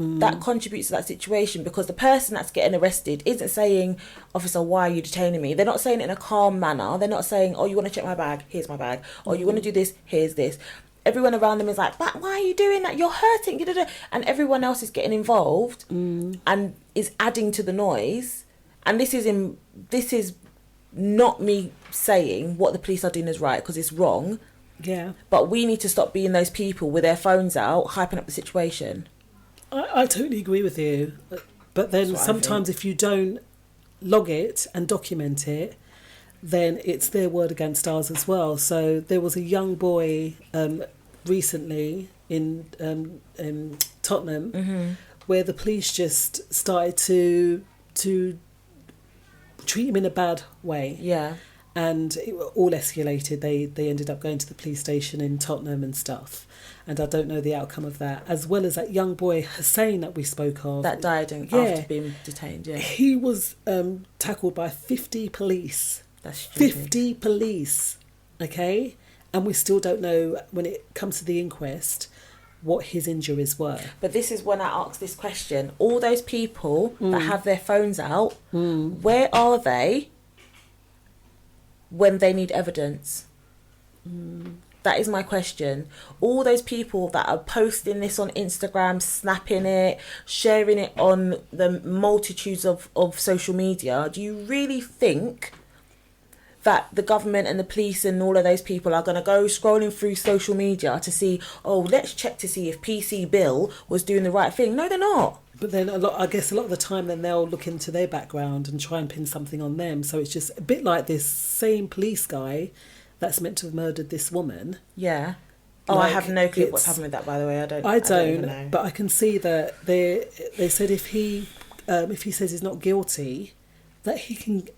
That contributes to that situation, because the person that's getting arrested isn't saying, officer, why are you detaining me? They're not saying it in a calm manner. They're not saying, oh, you want to check my bag? Here's my bag. Or you want to do this? Here's this. Everyone around them is like, but why are you doing that? You're hurting. And everyone else is getting involved and is adding to the noise. And this is not me saying what the police are doing is right, because it's wrong. Yeah. But we need to stop being those people with their phones out, hyping up the situation. I totally agree with you, but then sometimes if you don't log it and document it, then it's their word against ours as well. So there was a young boy recently in Tottenham where the police just started to treat him in a bad way. Yeah. And it all escalated. They ended up going to the police station in Tottenham and stuff. And I don't know the outcome of that. As well as that young boy, Hussein, that we spoke of. That died after being detained, He was tackled by 50 police. That's stupid. 50 police, okay? And we still don't know, when it comes to the inquest, what his injuries were. But this is when I ask this question. All those people that have their phones out, where are they when they need evidence? That is my question. All those people that are posting this on Instagram, snapping it, sharing it on the multitudes of social media, do you really think that the government and the police and all of those people are going to go scrolling through social media to see, oh, let's check to see if PC Bill was doing the right thing? No, they're not. But then I guess a lot of the time then they'll look into their background and try and pin something on them. So it's just a bit like this same police guy that's meant to have murdered this woman. Yeah. Oh, I have no clue what's happened with that, by the way. I don't even know. But I can see that they said if he says he's not guilty, that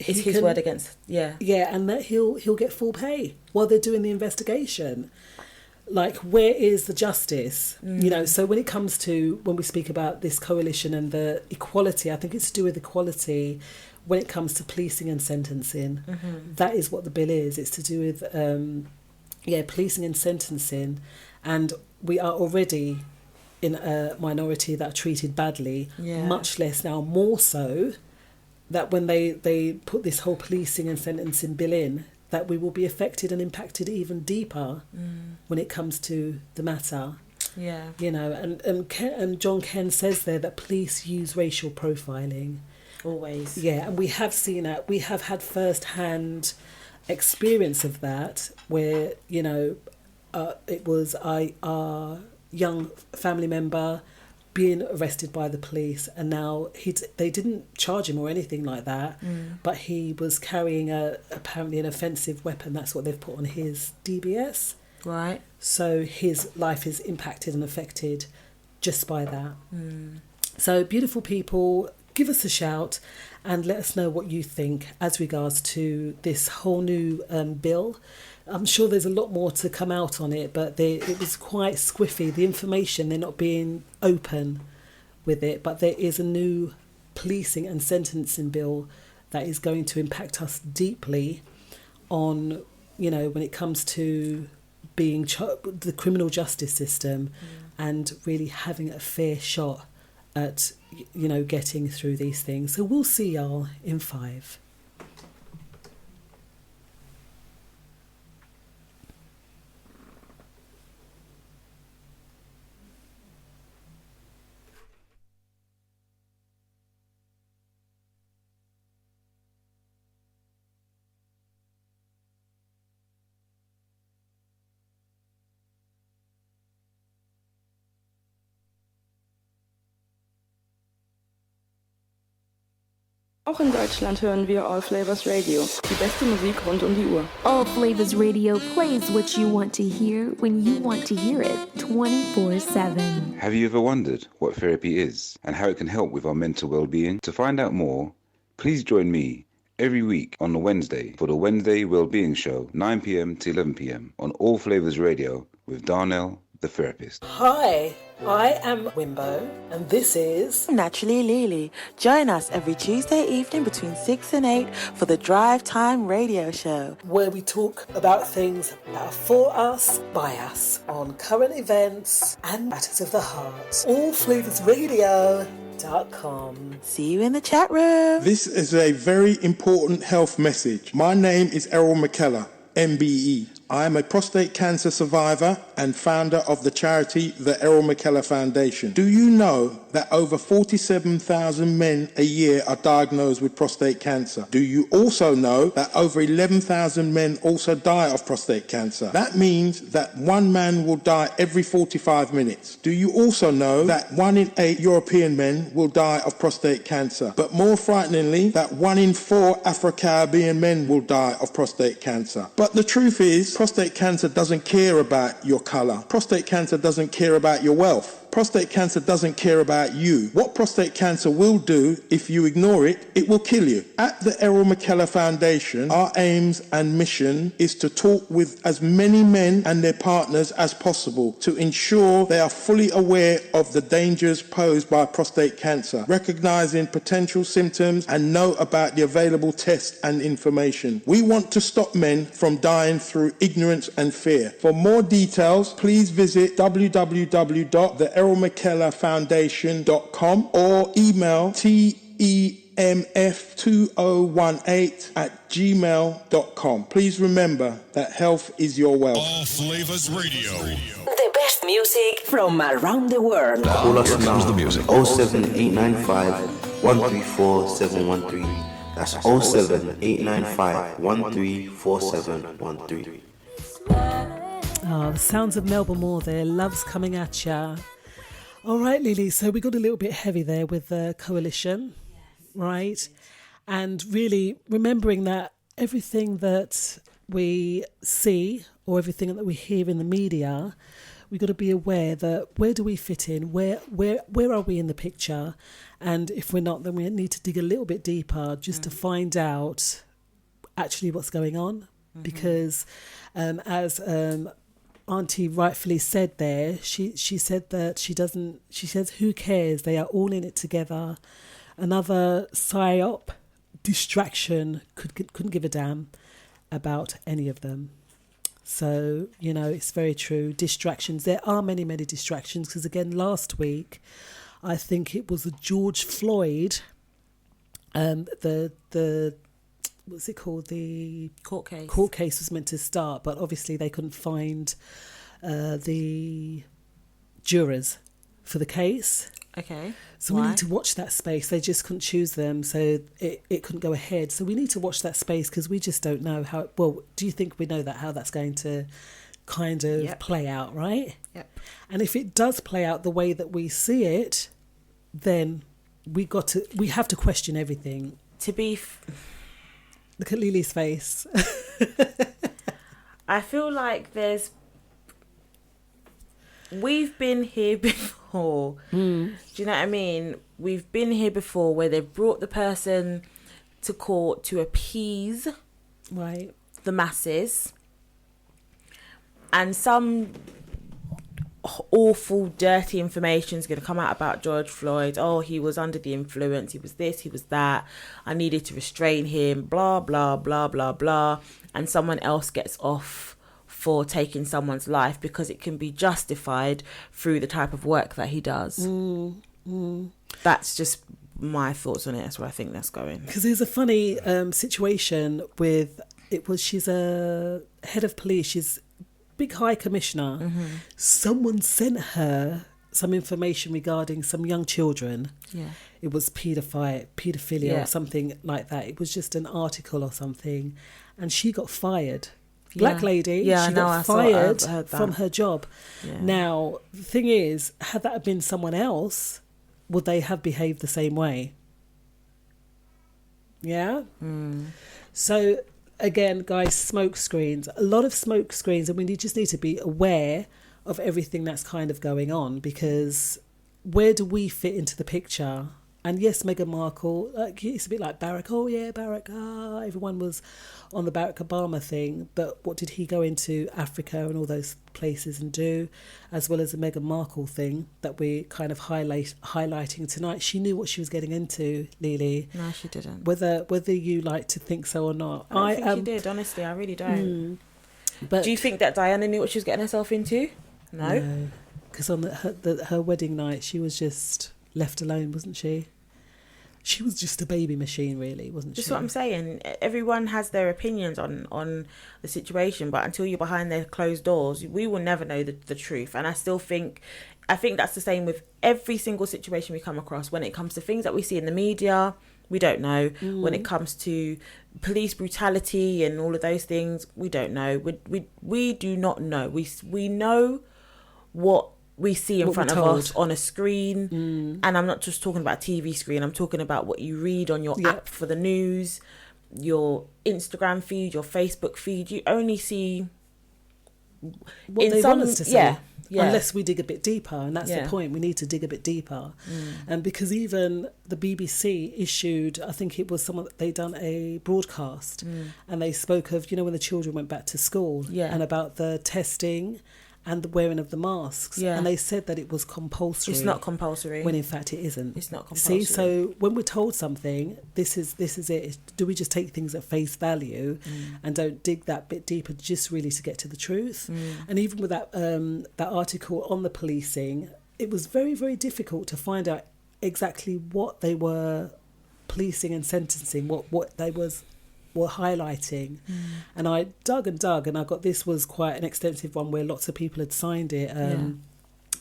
it's his word against. Yeah. Yeah, and that he'll get full pay while they're doing the investigation. Like, where is the justice? You know, so when it comes to, when we speak about this coalition and the equality, I think it's to do with equality when it comes to policing and sentencing. That is what the bill is. It's to do with policing and sentencing, and we are already in a minority that are treated badly, much less now, more so that when they put this whole policing and sentencing bill in, that we will be affected and impacted even deeper when it comes to the matter. Yeah. You know, and John Ken says there that police use racial profiling. Always. Yeah, and we have seen that. We have had first-hand experience of that, where, you know, it was a young family member being arrested by the police, and now they didn't charge him or anything like that, but he was carrying apparently an offensive weapon. That's what they've put on his DBS. Right. So his life is impacted and affected just by that. So, beautiful people, give us a shout and let us know what you think as regards to this whole new bill. I'm sure there's a lot more to come out on it, but it was quite squiffy. The information, they're not being open with it, but there is a new policing and sentencing bill that is going to impact us deeply on, when it comes to being the criminal justice system and really having a fair shot at, getting through these things. So we'll see y'all in 5. Auch in Deutschland hören wir All Flavas Radio, die beste Musik rund um die Uhr. All Flavas Radio plays what you want to hear when you want to hear it 24/7. Have you ever wondered what therapy is and how it can help with our mental well-being? To find out more, please join me every week on a Wednesday for the Wednesday Wellbeing Show, 9 p.m. to 11 p.m. on All Flavas Radio with Darnell, the therapist. Hi, I am Wimbo, and this is Naturally Lily. Join us every Tuesday evening between 6 and 8 for the Drive Time Radio Show, where we talk about things that are for us, by us, on current events and matters of the heart. AllFlavorsRadio.com. See you in the chat room. This is a very important health message. My name is Errol McKellar, MBE. I am a prostate cancer survivor and founder of the charity, the Errol McKellar Foundation. Do you know that over 47,000 men a year are diagnosed with prostate cancer? Do you also know that over 11,000 men also die of prostate cancer? That means that one man will die every 45 minutes. Do you also know that 1 in 8 European men will die of prostate cancer? But more frighteningly, that 1 in 4 Afro-Caribbean men will die of prostate cancer. But the truth is, prostate cancer doesn't care about your color. Prostate cancer doesn't care about your wealth. Prostate cancer doesn't care about you. What prostate cancer will do, if you ignore it, it will kill you. At the Errol McKellar Foundation, our aims and mission is to talk with as many men and their partners as possible to ensure they are fully aware of the dangers posed by prostate cancer, recognizing potential symptoms and know about the available tests and information. We want to stop men from dying through ignorance and fear. For more details, please visit www.theerrolmckellarfoundation.com or email temf2018@gmail.com. Please remember that health is your wealth. All Flavas Radio. The best music from around the world. Call us now, 07895 134 713. That's 07895 134 713. The sounds of Melba Moore there. Love's coming at ya. All right, Lily. So we got a little bit heavy there with the coalition, right? And really remembering that everything that we see or everything that we hear in the media, we've got to be aware that where do we fit in? Where are we in the picture? And if we're not, then we need to dig a little bit deeper just to find out actually what's going on. Because as Auntie rightfully said there, she said that she says, who cares? They are all in it together. Another psyop distraction couldn't give a damn about any of them. So, it's very true. Distractions. There are many, many distractions because, again, last week, I think it was George Floyd, the what's it called? The court case. Court case was meant to start, but obviously they couldn't find the jurors for the case. Okay. So we need to watch that space. They just couldn't choose them, so it couldn't go ahead. So we need to watch that space because we just don't know how. Well, do you think we know how that's going to kind of play out, right? Yep. And if it does play out the way that we see it, then we have to question everything. Look at Lily's face. I feel like we've been here before. Do you know what I mean? We've been here before where they've brought the person to court to appease the masses. And some awful, dirty information is going to come out about George Floyd. Oh, he was under the influence. He was this, he was that. I needed to restrain him, blah, blah, blah, blah, blah. And someone else gets off for taking someone's life because it can be justified through the type of work that he does. That's just my thoughts on it. That's where I think that's going. Because there's a funny situation with, she's a head of police. She's big high commissioner. Someone sent her some information regarding some young children. Yeah, it was paedophilia or something like that. It was just an article or something, and she got fired. Black lady, she got fired from her job. Now the thing is, had that been someone else, would they have behaved the same way? Yeah. So again, guys, smoke screens, a lot of smoke screens, and we just need to be aware of everything that's kind of going on, because where do we fit into the picture? And yes, Meghan Markle, it's a bit like Barack. Oh yeah, Barack. Everyone was on the Barack Obama thing, but what did he go into Africa and all those places and do, as well as the Meghan Markle thing that we're kind of highlighting tonight? She knew what she was getting into, Lily. No, she didn't. Whether you like to think so or not, I don't think she did. Honestly, I really don't. But do you think that Diana knew what she was getting herself into? No, because on her wedding night, she was just left alone, wasn't she? She was just a baby machine, really, wasn't she? Just what I'm saying. Everyone has their opinions on the situation, but until you're behind their closed doors, we will never know the truth. And I think that's the same with every single situation we come across. When it comes to things that we see in the media, we don't know. When it comes to police brutality and all of those things, we don't know. We do not know. We know what we see in front of us on a screen, and I'm not just talking about TV screen. I'm talking about what you read on your app for the news, your Instagram feed, your Facebook feed. You only see what they want us to see. Unless we dig a bit deeper, and that's the point. We need to dig a bit deeper, and because even the BBC issued, I think it was they done a broadcast, and they spoke of when the children went back to school, and about the testing and the wearing of the masks. And they said that it was compulsory. It's not compulsory. When in fact it isn't. It's not compulsory. See, so when we're told something, this is it. Do we just take things at face value and don't dig that bit deeper just really to get to the truth? And even with that article on the policing, it was very, very difficult to find out exactly what they were policing and sentencing, what they were highlighting. And I dug and I got, this was quite an extensive one where lots of people had signed it.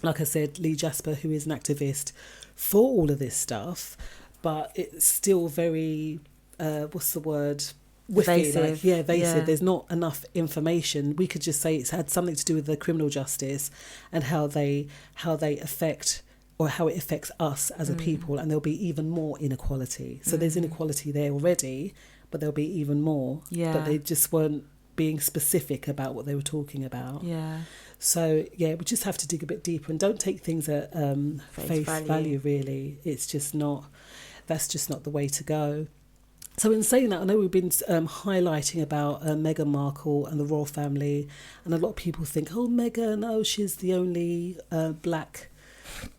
Like I said, Lee Jasper, who is an activist for all of this stuff, but it's still very what's the word, evasive. Evasive. There's not enough information. We could just say it's had something to do with the criminal justice and how they affect, or how it affects us as a people, and there'll be even more inequality. So there's inequality there already, but there'll be even more. But they just weren't being specific about what they were talking about. So we just have to dig a bit deeper and don't take things at face value, really. It's just not, that's just not the way to go. So in saying that, I know we've been highlighting about Meghan Markle and the royal family, and a lot of people think, oh, Meghan, she's the only black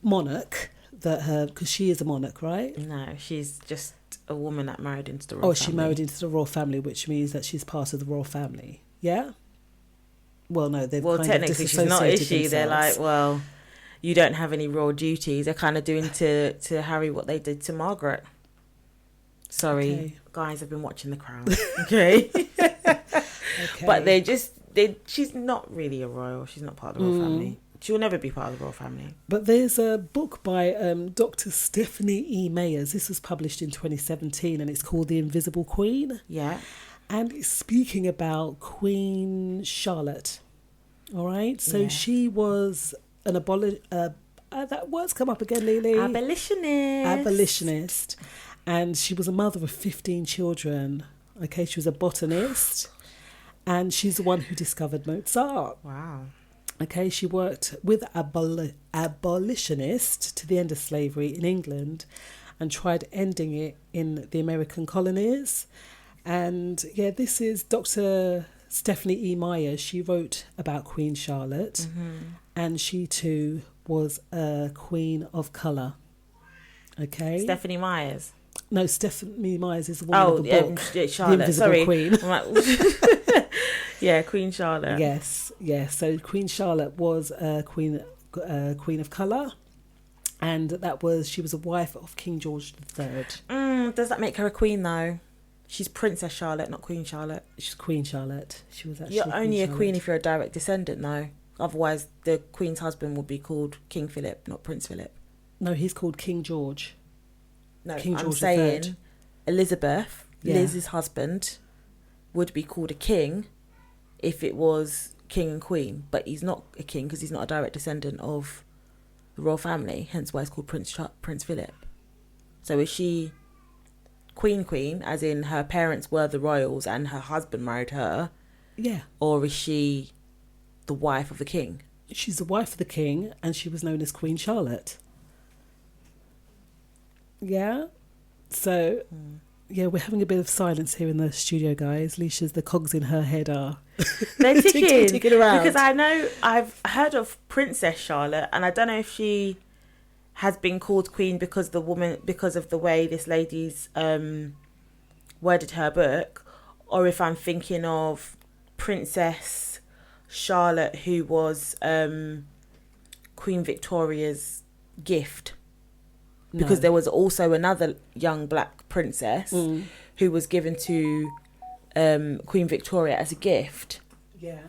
monarch because she is a monarch, right? No, she's just a woman that married into the royal family. She married into the royal family, which means that she's part of the royal family. Yeah? Well, no, they've kind technically of she's not, is she? Themselves. They're like, well, you don't have any royal duties. They're kind of doing to Harry what they did to Margaret. Sorry, guys, I've been watching The Crown. Okay. But she's not really a royal. She's not part of the royal family. She'll never be part of the royal family. But there's a book by Dr. Stephanie E. Mayers. This was published in 2017, and it's called The Invisible Queen. Yeah. And it's speaking about Queen Charlotte. All right? So she was an that word's come up again, Lily. Abolitionist. And she was a mother of 15 children. Okay, she was a botanist. And she's the one who discovered Mozart. Wow. Okay, she worked with abolitionists to the end of slavery in England and tried ending it in the American colonies. And this is Dr. Stephanie E. Meyer. She wrote about Queen Charlotte. and she too was a queen of colour. Okay. Stephanie Myers. No, Stephanie Myers is the one of the book. Charlotte. The Invisible Sorry. Queen. Yeah, Queen Charlotte. Yes. So Queen Charlotte was a queen of colour, and she was a wife of King George III. Does that make her a queen though? She's Princess Charlotte, not Queen Charlotte. She's Queen Charlotte. She was actually. You're only a queen if you're a direct descendant, though. Otherwise, the Queen's husband would be called King Philip, not Prince Philip. No, he's called King George. No, King I'm George saying III. Elizabeth, Liz's husband, would be called a king if it was king and queen, but he's not a king because he's not a direct descendant of the royal family. Hence why it's called Prince Philip. So is she queen, as in her parents were the royals and her husband married her? Yeah. Or is she the wife of the king? She's the wife of the king, and she was known as Queen Charlotte. Yeah. So, yeah, we're having a bit of silence here in the studio, guys. Leisha's, the cogs in her head are they're ticking around. Because I know I've heard of Princess Charlotte, and I don't know if she has been called queen because of the way this lady's worded her book, or if I'm thinking of Princess Charlotte, who was Queen Victoria's gift. Because there was also another young black princess who was given to Queen Victoria as a gift. Yeah.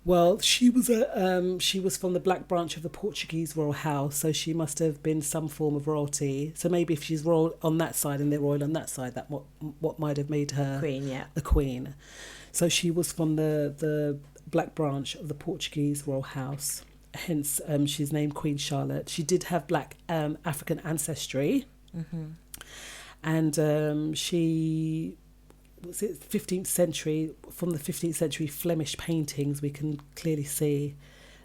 Well, she was from the black branch of the Portuguese royal house, so she must have been some form of royalty. So maybe if she's royal on that side and they're royal on that side, that what might have made her a queen. So she was from the black branch of the Portuguese royal house. Hence, she's named Queen Charlotte. She did have black African ancestry, and she was it 15th century. From the 15th century Flemish paintings, we can clearly see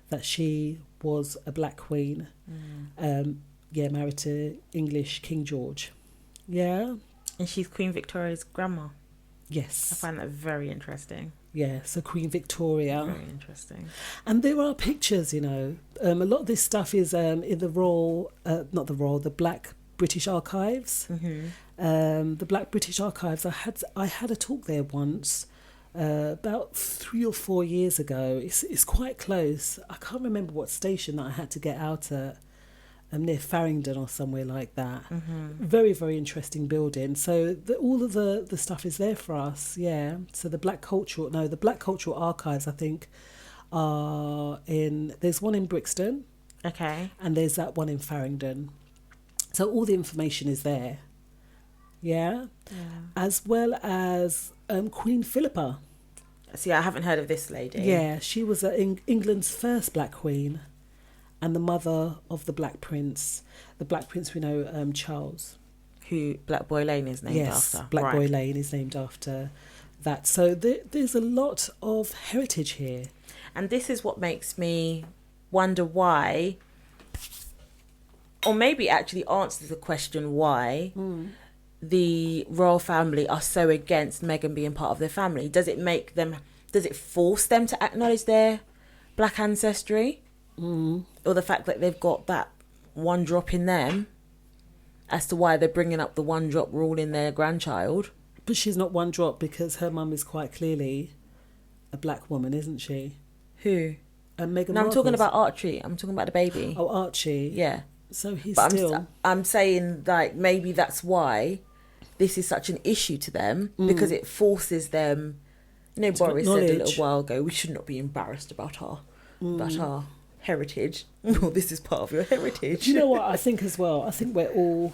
that she was a black queen. Married to English King George. Yeah, and she's Queen Victoria's grandma. Yes, I find that very interesting. Yeah, so Queen Victoria. Very interesting. And there are pictures, a lot of this stuff is in the Black British Archives. The Black British Archives, I had a talk there once, about 3 or 4 years ago. It's quite close. I can't remember what station that I had to get out at. Near Farringdon or somewhere like that. Very, very interesting building. So all of the stuff is there for us, yeah. So the Black Cultural Archives, I think, are there's one in Brixton. Okay. And there's that one in Farringdon. So all the information is there. Yeah. As well as Queen Philippa. See, I haven't heard of this lady. Yeah, she was England's first black queen. And the mother of the Black Prince. The Black Prince we know, Charles. Who Black Boy Lane is named after. Yes, Black Boy Lane is named after that. So there's a lot of heritage here. And this is what makes me wonder why, or maybe actually answers the question why the royal family are so against Meghan being part of their family. Does it force them to acknowledge their black ancestry? Or the fact that they've got that one drop in them as to why they're bringing up the one drop rule in their grandchild? But she's not one drop because her mum is quite clearly a black woman, isn't she? Who? Meghan No, I'm Markle's. talking about Archie. I'm talking about the baby. Oh, Archie. Yeah. So he's but still... I'm saying, like, maybe that's why this is such an issue to them, because it forces them... Boris said a little while ago, we should not be embarrassed about our heritage. Well, this is part of your heritage. Do you know what I think as well? I think we're all...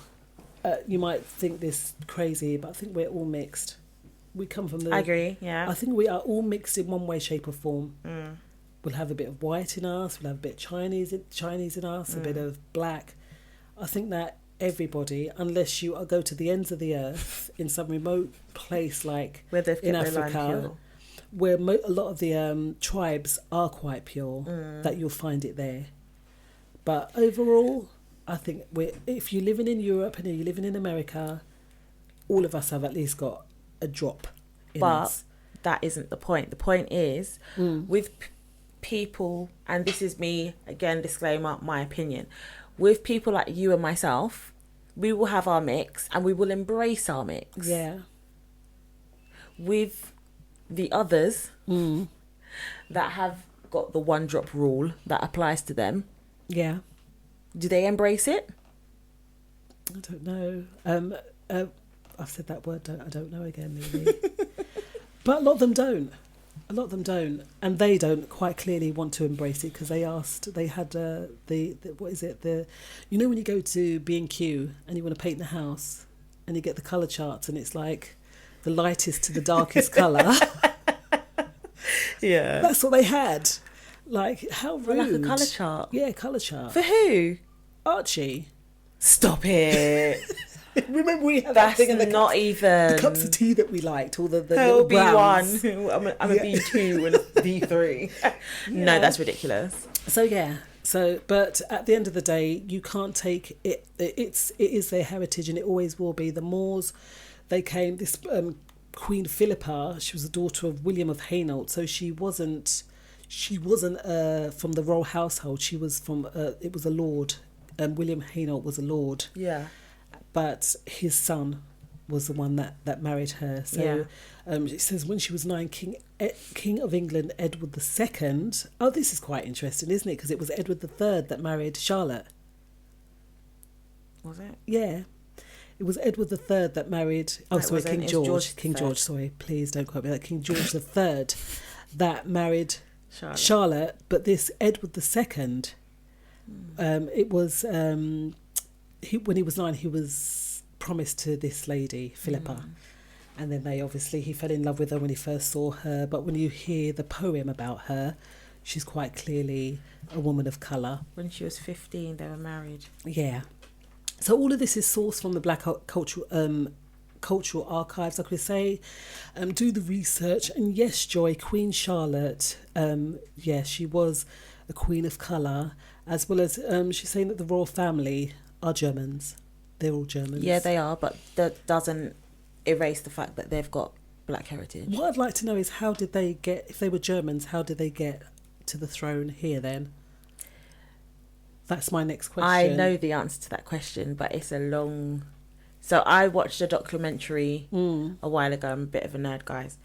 you might think this crazy, but I think we're all mixed. We come from the... I agree, yeah. I think we are all mixed in one way, shape or form. We'll have a bit of white in us, we'll have a bit of Chinese in us, a bit of black. I think that everybody, unless you go to the ends of the earth in some remote place like in Africa, where a lot of the tribes are quite pure, that you'll find it there. But overall, I think if you're living in Europe and you're living in America, all of us have at least got a drop in us. But that isn't the point. The point is, with people, and this is me, again, disclaimer, my opinion, with people like you and myself, we will have our mix and we will embrace our mix. Yeah. With the others that have got the one drop rule that applies to them. Yeah. Do they embrace it? I don't know. I've said that word, I don't know again, really. But a lot of them don't. And they don't quite clearly want to embrace it because they had what is it? You know when you go to B&Q and you want to paint the house and you get the colour charts and it's like the lightest to the darkest colour. Yeah. That's what they had. Like, how rude. Like a colour chart? Yeah, colour chart. For who? Archie. Stop it. Remember we had That's that thing in the cups of tea that we liked, all the little browns. B1. I'm a B2 and a B3. No, that's ridiculous. But at the end of the day, you can't take it. It is their heritage, and it always will be. The Moors, they came. This Queen Philippa, she was the daughter of William of Hainault, so she wasn't from the royal household. She was from. It was a lord. William Hainault was a lord. Yeah. But his son was the one that married her. So it says when she was 9, King of England Edward II. Oh, this is quite interesting, isn't it? Because it was Edward III that married Charlotte. Was it? Yeah. It was Edward III that married... Oh, sorry, King George. King George, sorry. Please don't quote me. Like King George III that married Charlotte. But this Edward II, it was... when he was 9, he was promised to this lady, Philippa. And then he fell in love with her when he first saw her. But when you hear the poem about her, she's quite clearly a woman of colour. When she was 15, they were married. Yeah. So all of this is sourced from the Black cultural archives, I could say. Do the research. And yes, Joy, Queen Charlotte, she was a queen of colour, as well as she's saying that the royal family are Germans. They're all Germans. Yeah, they are, but that doesn't erase the fact that they've got black heritage. What I'd like to know is how did they get, if they were Germans, how did they get to the throne here then? That's my next question. I know the answer to that question, but it's a long... So I watched a documentary a while ago. I'm a bit of a nerd, guys.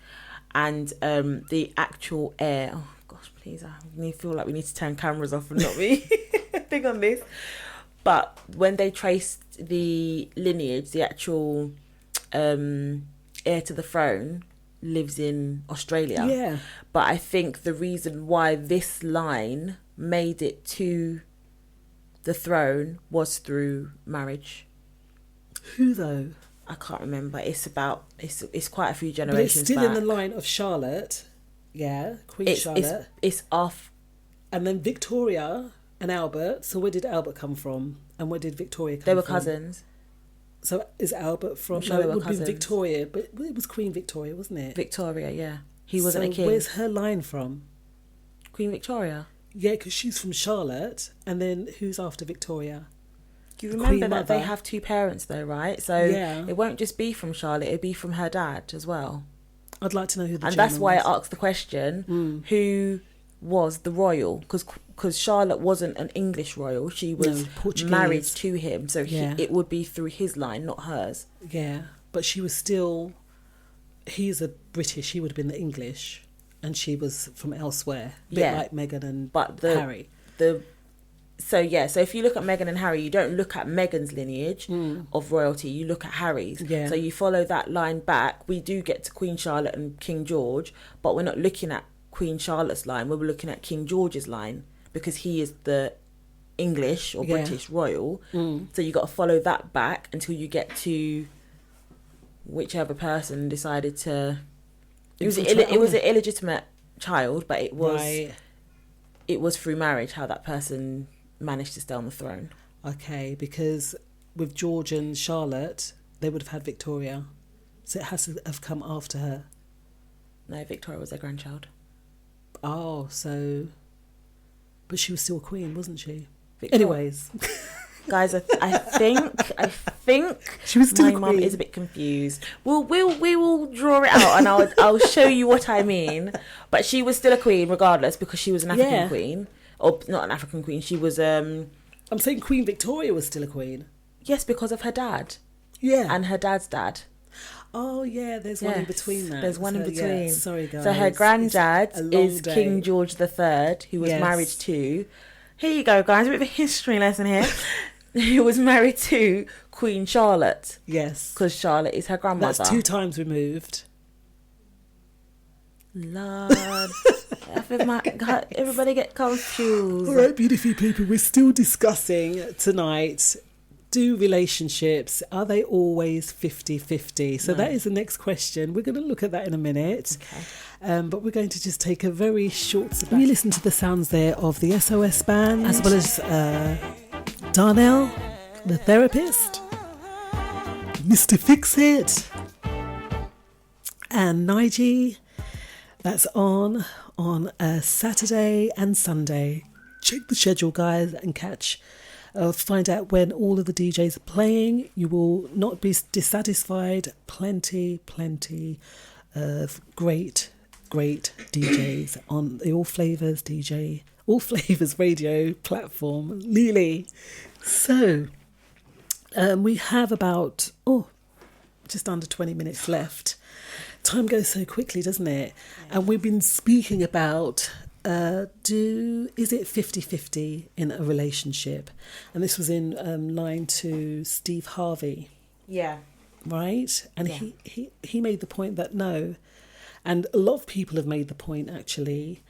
And the actual heir... Oh, gosh, please. I feel like we need to turn cameras off and not be big on this. But when they traced the lineage, the actual heir to the throne lives in Australia. Yeah. But I think the reason why this line made it to the throne was through marriage. Who though? I can't remember. It's quite a few generations but it's still back. in the line of Charlotte. Yeah, Queen Charlotte. It's off. And then Victoria and Albert. So where did Albert come from? And where did Victoria come from? They were cousins. So is Albert from... Sure, no, it would be Victoria, but it was Queen Victoria, wasn't it? Victoria, yeah. He wasn't a king. Where's her line from? Queen Victoria. Yeah, because she's from Charlotte, and then who's after Victoria? You remember that they have two parents though, right? So it won't just be from Charlotte, it'll be from her dad as well. I'd like to know who the And that's why I asked the question, who was the royal? Because Charlotte wasn't an English royal, she was married to him, so it would be through his line, not hers. Yeah, but she was still... He's a British, he would have been the English, and she was from elsewhere. A bit like Meghan and Harry. So if you look at Meghan and Harry, you don't look at Meghan's lineage of royalty, you look at Harry's. Yeah. So you follow that line back. We do get to Queen Charlotte and King George, but we're not looking at Queen Charlotte's line, we're looking at King George's line, because he is the English or British royal. So you got to follow that back until you get to whichever person decided to... It was an illegitimate child, but it was through marriage how that person managed to stay on the throne. Okay, because with George and Charlotte, they would have had Victoria. So it has to have come after her. No, Victoria was their grandchild. Oh, so... But she was still a queen, wasn't she? Victoria. Anyways. Guys, I think she was still my mum is a bit confused. We will draw it out, and I'll show you what I mean. But she was still a queen regardless, because she was an African queen, or not an African queen. She was I'm saying Queen Victoria was still a queen. Yes, because of her dad. Yeah, and her dad's dad. Oh yeah, there's one in between that. There's one in between. Yeah, sorry guys. So her granddad is King George III, who was married to. Here you go, guys. A bit of a history lesson here. Who was married to Queen Charlotte. Yes. Because Charlotte is her grandmother. That's 2 times removed. Lord. Everybody get confused. All right, beautiful people. We're still discussing tonight, do relationships, are they always 50-50? So that is the next question. We're going to look at that in a minute. Okay. But we're going to just take a very short sabbatical. We listen to the sounds there of the SOS Band, as well as Darnell, the therapist, Mr. Fix-It, and Nige. That's on a Saturday and Sunday. Check the schedule, guys, and find out when all of the DJs are playing. You will not be dissatisfied. Plenty of great DJs on the All Flavas Radio platform. Lily. So we have about just under 20 minutes left. Time goes so quickly, doesn't it? And we've been speaking about is it 50-50 in a relationship? And this was in line to Steve Harvey. Yeah. Right? And he made the point that no. And a lot of people have made the point, actually,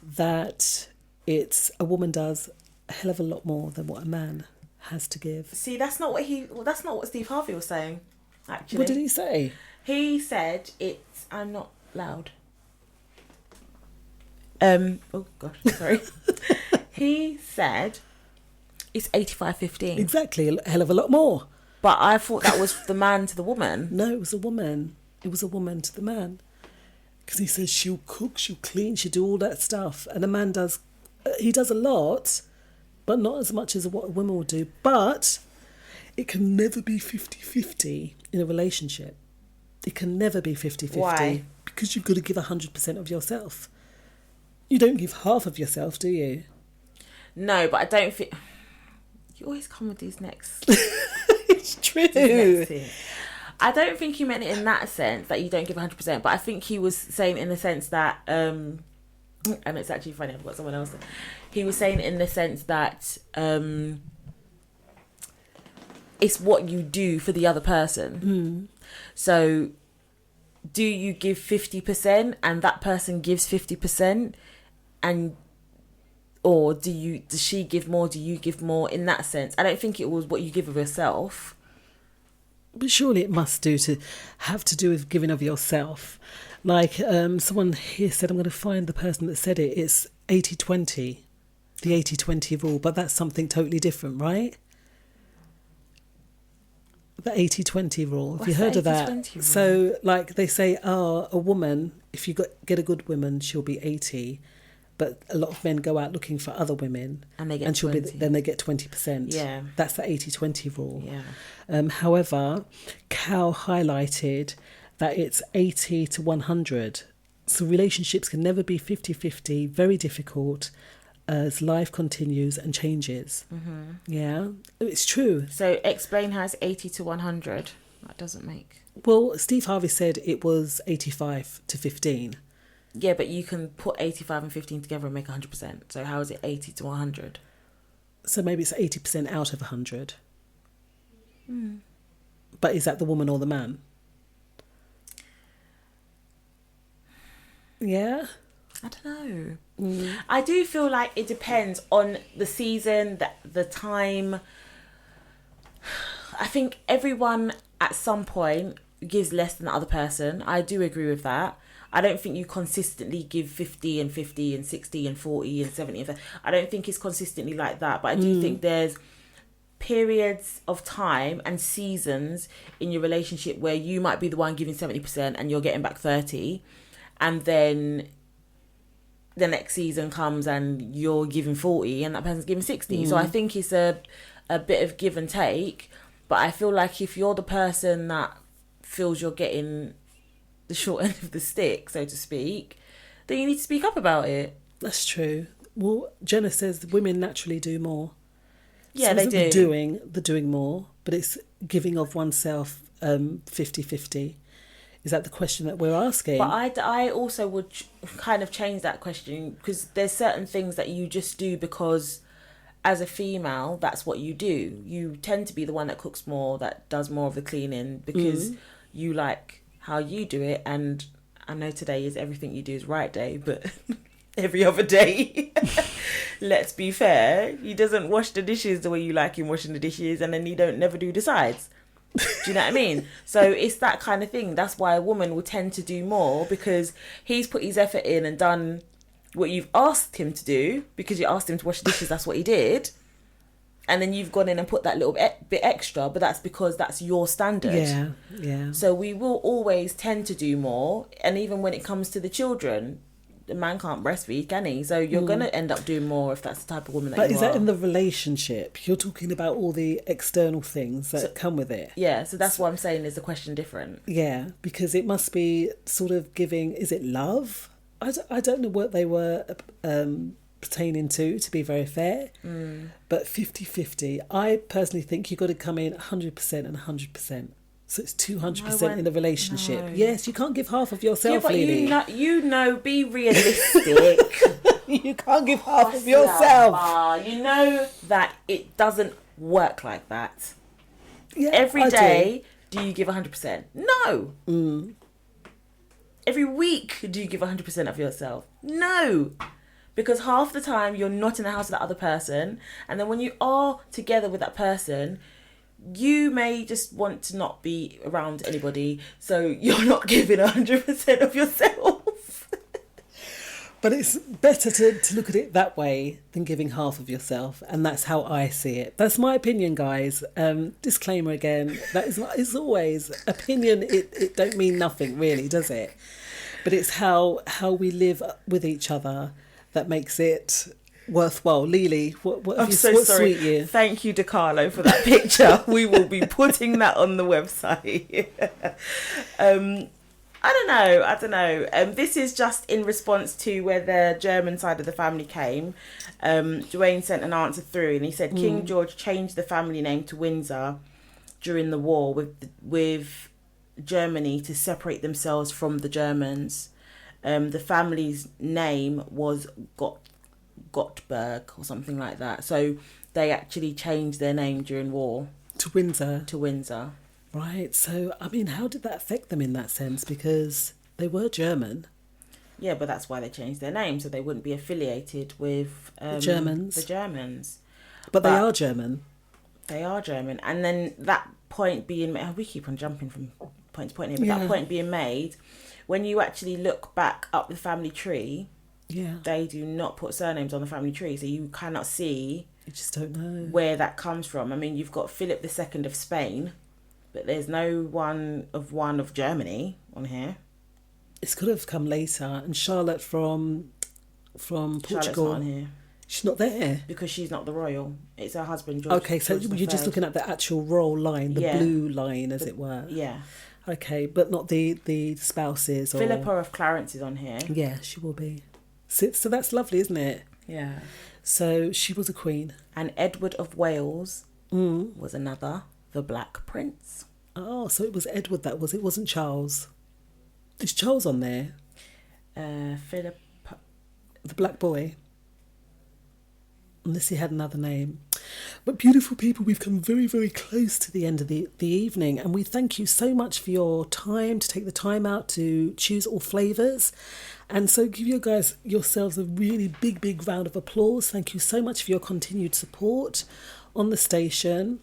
that a woman does a hell of a lot more than what a man has to give. See, that's not what Steve Harvey was saying, actually. What did he say? He said I'm not loud. Oh gosh, sorry. He said it's 85-15. Exactly, a hell of a lot more. But I thought that was the man to the woman. No, it was a woman. It was a woman to the man. Because he says she'll cook, she'll clean, she'll do all that stuff. And a man does a lot, but not as much as what a woman will do. But it can never be 50-50 in a relationship. It can never be 50-50. Why? Because you've got to give 100% of yourself. You don't give half of yourself, do you? No, but I don't think... You always come with these next... It's true. I don't think he meant it in that sense, that you don't give 100%, but I think he was saying in the sense that... and it's actually funny, I've got someone else. He was saying in the sense that... it's what you do for the other person. So do you give 50% and that person gives 50%, or does she give more, do you give more, in that sense? I don't think it was what you give of yourself. But surely it must have to do with giving of yourself. Like someone here said, I'm going to find the person that said it, it's 80-20, the 80-20 rule, but that's something totally different, right? The 80-20 rule. Have you heard of that? Rule? So, like they say, a woman, if you get a good woman, she'll be 80. But a lot of men go out looking for other women, and they get 20. Then they get 20%. Yeah, that's the 80-20 rule. Yeah. However, Cal highlighted that it's 80-100. So relationships can never be 50-50. Very difficult. As life continues and changes. Mm-hmm. Yeah, it's true. So explain how it's 80-100. That doesn't make... Well, Steve Harvey said it was 85-15. Yeah, but you can put 85 and 15 together and make 100%. So how is it 80-100? So maybe it's 80% out of 100. But is that the woman or the man? Yeah? I don't know. I do feel like it depends on the season, the time. I think everyone at some point gives less than the other person. I do agree with that. I don't think you consistently give 50 and 50 and 60 and 40 and 70. I don't think it's consistently like that. But I do think there's periods of time and seasons in your relationship where you might be the one giving 70% and you're getting back 30. And then the next season comes and you're giving 40 and that person's giving 60. So I think it's a bit of give and take. But I feel like if you're the person that feels you're getting the short end of the stick, so to speak, then you need to speak up about it. That's true. Well, Jenna says women naturally do more. Yeah, so they do. The doing more, but it's giving of oneself 50-50. Is that the question that we're asking? But I also would kind of change that question, because there's certain things that you just do because as a female, that's what you do. You tend to be the one that cooks more, that does more of the cleaning, because you like how you do it. And I know today is everything you do is right day, but every other day, let's be fair, he doesn't wash the dishes the way you like him washing the dishes, and then you don't never do the sides. Do you know what I mean? So it's that kind of thing. That's why a woman will tend to do more, because he's put his effort in and done what you've asked him to do, because you asked him to wash the dishes, that's what he did. And then you've gone in and put that little bit extra, but that's because that's your standard. Yeah. So we will always tend to do more. And even when it comes to the children, the man can't breastfeed, can he? So you're going to end up doing more if that's the type of woman that you are. But is that in the relationship? You're talking about all the external things that come with it. Yeah, so that's what I'm saying, is the question different. Yeah, because it must be sort of giving, is it love? I don't know what they were pertaining to be very fair. But 50-50, I personally think you've got to come in 100% and 100%. So it's 200% in the relationship. No. Yes, you can't give half of yourself, Lily. You know, be realistic. You can't give half of yourself. You know that it doesn't work like that. Yeah, every day, do you give 100%? No. Every week, do you give 100% of yourself? No. Because half the time, you're not in the house with that other person. And then when you are together with that person, you may just want to not be around anybody, so you're not giving 100% of yourself. But it's better to look at it that way than giving half of yourself, and that's how I see it. That's my opinion, guys. Disclaimer again, that is always opinion. It don't mean nothing really, does it? But it's how we live with each other that makes it worthwhile. Lily, what I'm so sorry. Sweet you? Thank you, DeCarlo, for that picture. We will be putting that on the website. I don't know. This is just in response to where the German side of the family came. Dwayne sent an answer through, and he said King George changed the family name to Windsor during the war with Germany to separate themselves from the Germans. The family's name was Gottberg or something like that. So they actually changed their name during war. To Windsor? To Windsor. Right. So, I mean, how did that affect them in that sense? Because they were German. Yeah, but that's why they changed their name, so they wouldn't be affiliated with the Germans. The Germans. But they are German. They are German. And then that point being made... we keep on jumping from point to point here, but that point being made, when you actually look back up the family tree... Yeah. They do not put surnames on the family tree, so you cannot see... You just don't know. ...where that comes from. I mean, you've got Philip II of Spain, but there's no one of Germany on here. It's could have come later. And Charlotte from Portugal. Charlotte's not on here. She's not there? Because she's not the royal. It's her husband, George. Okay, so George you're just looking at the actual royal line, the blue line, as it were. Yeah. Okay, but not the spouses. Philippa of Clarence is on here. Yeah, she will be. So that's lovely, isn't it? Yeah. So she was a queen. And Edward of Wales was another, the Black Prince. Oh, so it was Edward that was. It wasn't Charles. Is Charles on there? Philip. The black boy. Unless he had another name. But beautiful people, we've come very, very close to the end of the evening, and we thank you so much for your time, to take the time out to choose all flavours. And so give you guys yourselves a really big, big round of applause. Thank you so much for your continued support on the station.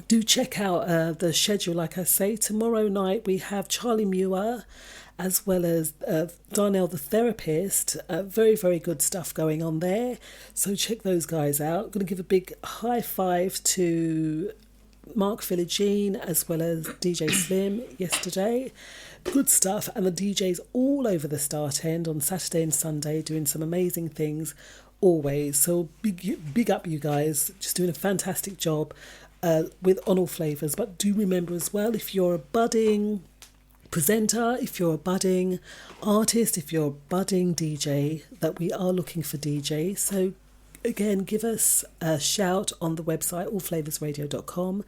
Do check out the schedule, like I say. Tomorrow night we have Charlie Muir as well as Darnell the therapist. Very, very good stuff going on there. So check those guys out. I'm going to give a big high five to Mark Philogene as well as DJ Slim yesterday. Good stuff. And the DJs all over the start end on Saturday and Sunday doing some amazing things always. So big up you guys. Just doing a fantastic job. on All Flavours. But do remember as well, if you're a budding presenter, if you're a budding artist, if you're a budding DJ, that we are looking for DJs. So again, give us a shout on the website, allflavorsradio.com.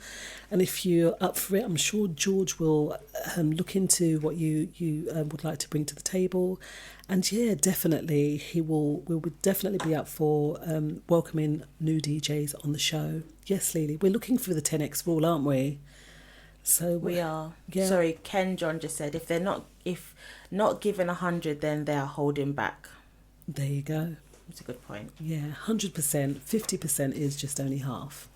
And if you're up for it, I'm sure George will look into what you would like to bring to the table. And yeah, definitely, we would definitely be up for welcoming new DJs on the show. Yes, Lily, we're looking for the 10X rule, aren't we? So we are. Yeah. Sorry, Ken John just said if not given 100, then they are holding back. There you go. It's a good point. Yeah, 100%, 50% is just only half.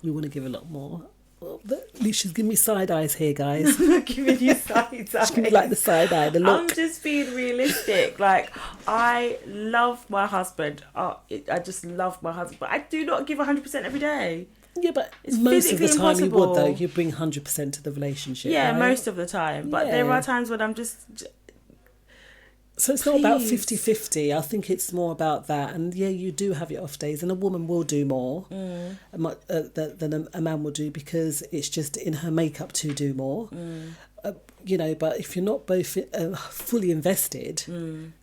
We want to give a lot more. Well, at least she's giving me side eyes here, guys. I'm not giving you side eyes. She's giving me like the side eye, the look. I'm just being realistic. Like, I love my husband. I just love my husband. But I do not give 100% every day. Yeah, but it's most of the time impossible. You would, though. You bring 100% to the relationship. Yeah, right? most of the time. But there are times when I'm just... So it's not about 50-50. I think it's more about that. And yeah, you do have your off days, and a woman will do more than a man will do, because it's just in her makeup to do more. But if you're not both fully invested,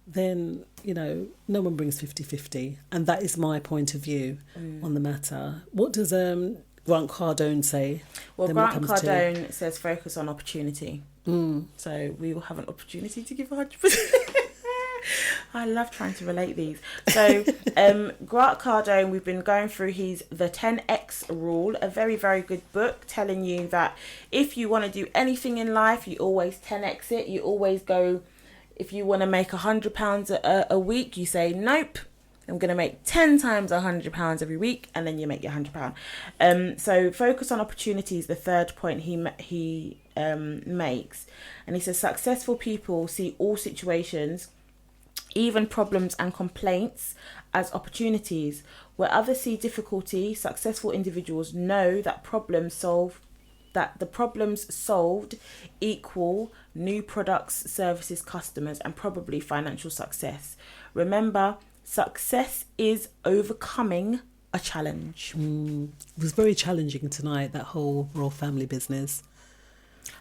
then, no one brings 50-50. And that is my point of view on the matter. What does Grant Cardone say? Well, Grant Cardone says focus on opportunity. So we will have an opportunity to give 100%. I love trying to relate these. So Grant Cardone, we've been going through the 10X rule, a very, very good book telling you that if you want to do anything in life, you always 10X it. You always go, if you want to make £100 a week, you say, nope, I'm going to make 10 times £100 every week, and then you make your £100. So focus on opportunities, the third point he makes. And he says successful people see all situations, even problems and complaints, as opportunities. Where others see difficulty, successful individuals know that the problems solved equal new products, services, customers, and probably financial success. Remember, success is overcoming a challenge. It was very challenging tonight, that whole royal family business.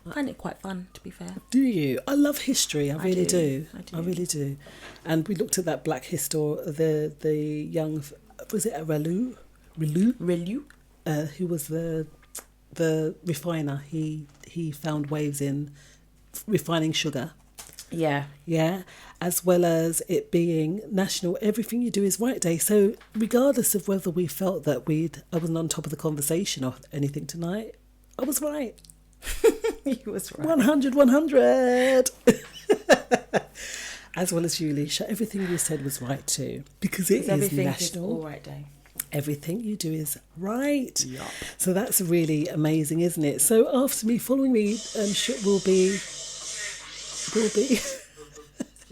I find it quite fun, to be fair. Do you? I love history. I really do. I really do. And we looked at that black history, the young, was it a Relu? Who was the refiner. He found waves in refining sugar. Yeah. Yeah. As well as it being National Everything You Do Is Right Day. So regardless of whether we felt that I wasn't on top of the conversation or anything tonight, I was right. You was right. 100. As well as you, Leisha. Everything you said was right too. Because it is National All Right Day. Everything you do is right. Yep. So that's really amazing, isn't it? So after me, following me, will be. Just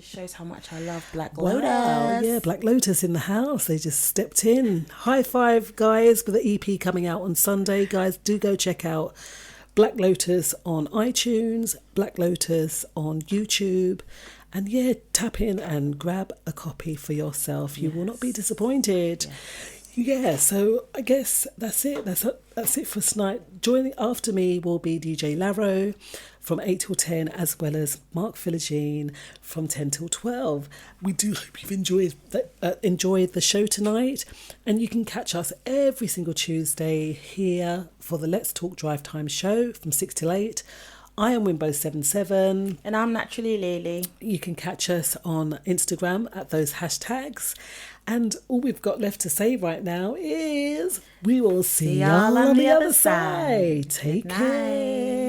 shows how much I love Black Lotus. Wow, yeah, Black Lotus in the house. They just stepped in. High five, guys, with the EP coming out on Sunday. Guys, do go check out Black Lotus on iTunes, Black Lotus on YouTube. And yeah, tap in and grab a copy for yourself. You will not be disappointed. Yeah, so I guess that's it. That's it for tonight. Joining after me will be DJ Laro from 8 till 10, as well as Mark Philogene from 10 till 12. We do hope you've enjoyed the show tonight, and you can catch us every single Tuesday here for the Let's Talk Drive Time show from 6 till 8. I am Wimbo77. And I'm Naturally Lily. You can catch us on Instagram at those hashtags. And all we've got left to say right now is we will see y'all on the other side. Take care.